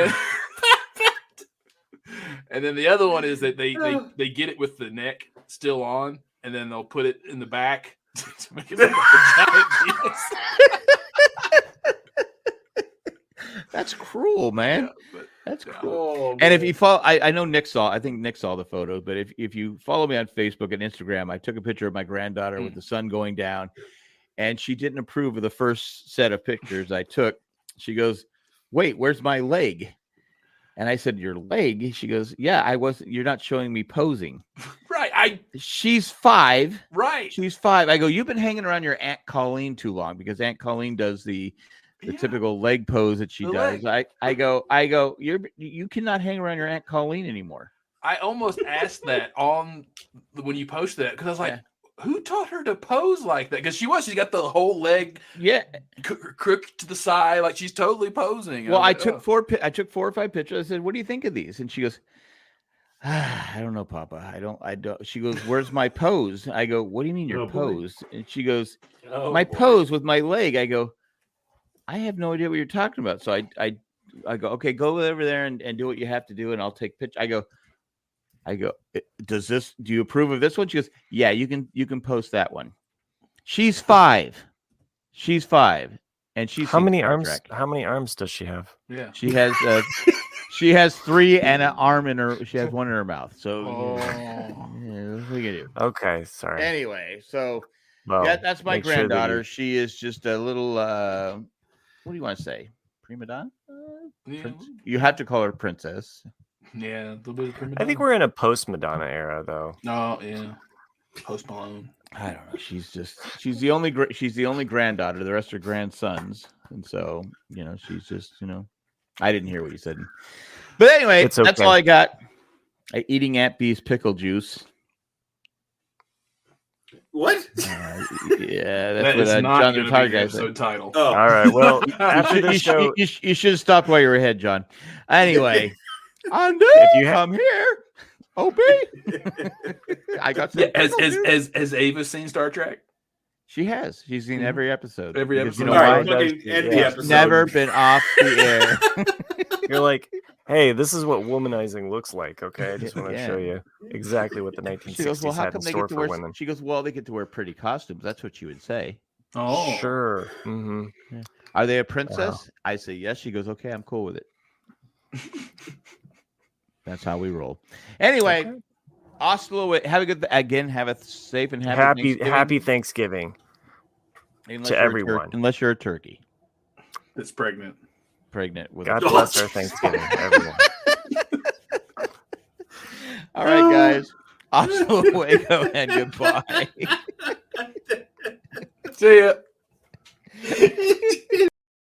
S3: then the other one is that they get it with the neck still on, and then they'll put it in the back to make it like a giant penis.
S1: That's cruel, man.
S3: Yeah,
S1: that's cool. And if you follow, I know Nick saw. I think Nick saw the photo. But if you follow me on Facebook and Instagram, I took a picture of my granddaughter with the sun going down, and she didn't approve of the first set of pictures I took. She goes, "Wait, where's my leg?" And I said, "Your leg?" She goes, "Yeah, I wasn't. You're not showing me posing."
S3: Right.
S1: She's 5.
S3: Right.
S1: She's 5. I go, "You've been hanging around your Aunt Colleen too long," because Aunt Colleen does the typical leg pose that she does. Leg. I go, you cannot hang around your Aunt Colleen anymore.
S3: I almost asked that on when you posted that because I was like, who taught her to pose like that? Because she's got the whole leg crook to the side, like she's totally posing.
S1: Well, I took 4 or 5 pictures. I said, what do you think of these? And she goes, I don't know, Papa. I don't. She goes, where's my pose? I go, what do you mean your pose? And she goes, pose with my leg. I go, I have no idea what you're talking about. So I go, okay, go over there and do what you have to do, and I'll take pictures. I go, I go, do you approve of this one? She goes, yeah, you can post that one. She's 5. And she's
S2: How many
S1: Star
S2: arms?
S1: Trek.
S2: How many arms does she have?
S3: Yeah.
S1: She has 3 and an arm in her. She has one in her mouth. So what are you gonna do?
S2: Okay, sorry.
S1: Anyway, so
S2: Well,
S1: that's my
S2: make sure that
S1: granddaughter. She is just a little. What do you want to say? Prima donna? You have to call her princess.
S3: Yeah, a little bit of prima
S2: I think
S3: donna.
S2: we're in a post Madonna era, though.
S3: Oh yeah, Post Malone.
S1: I don't know. She's the only granddaughter. The rest are grandsons, and so she's just I didn't hear what you said, but anyway,
S2: It's okay.
S1: That's all I got. Eating Aunt Bee's pickle juice.
S4: What?
S1: Yeah,
S3: That
S1: that's
S3: is
S1: what
S3: not
S1: John
S3: going
S1: the
S3: to
S1: Tiger
S3: be the
S1: guy
S3: episode
S1: said.
S3: title.
S4: Oh.
S2: All right. Well, after the show,
S1: You should have stopped while you were ahead, John. Anyway, I'm I'm here. OB. I got some.
S3: Yeah, has Ava seen Star Trek?
S1: She has. She's seen every episode.
S3: Every
S1: Because
S3: episode.
S1: You know
S4: All
S1: why?
S4: right, fucking end the
S2: Yeah.
S4: episode.
S1: Never been off the air.
S2: you're like, hey, this is what womanizing looks like. Okay, I just want to
S1: Yeah.
S2: show you exactly what the
S1: She goes,
S2: 1960s
S1: well, how
S2: had in
S1: come they
S2: store
S1: get to
S2: for
S1: wear?
S2: women.
S1: She goes, well, they get to wear pretty costumes. That's what she would say.
S3: Oh,
S2: Sure. Mm-hmm.
S1: Are they a princess? I say yes. She goes, okay, I'm cool with it. That's how we roll. Anyway,
S2: Okay.
S1: Oslo, have a good again. Have a safe and happy
S2: Happy Thanksgiving
S1: Unless
S2: to
S1: you're a
S2: everyone.
S1: unless you're a turkey,
S3: it's pregnant.
S1: pregnant with.
S2: God
S1: a
S2: bless our Thanksgiving, everyone.
S1: All right, guys. Oslo, Waco, and goodbye.
S3: See ya.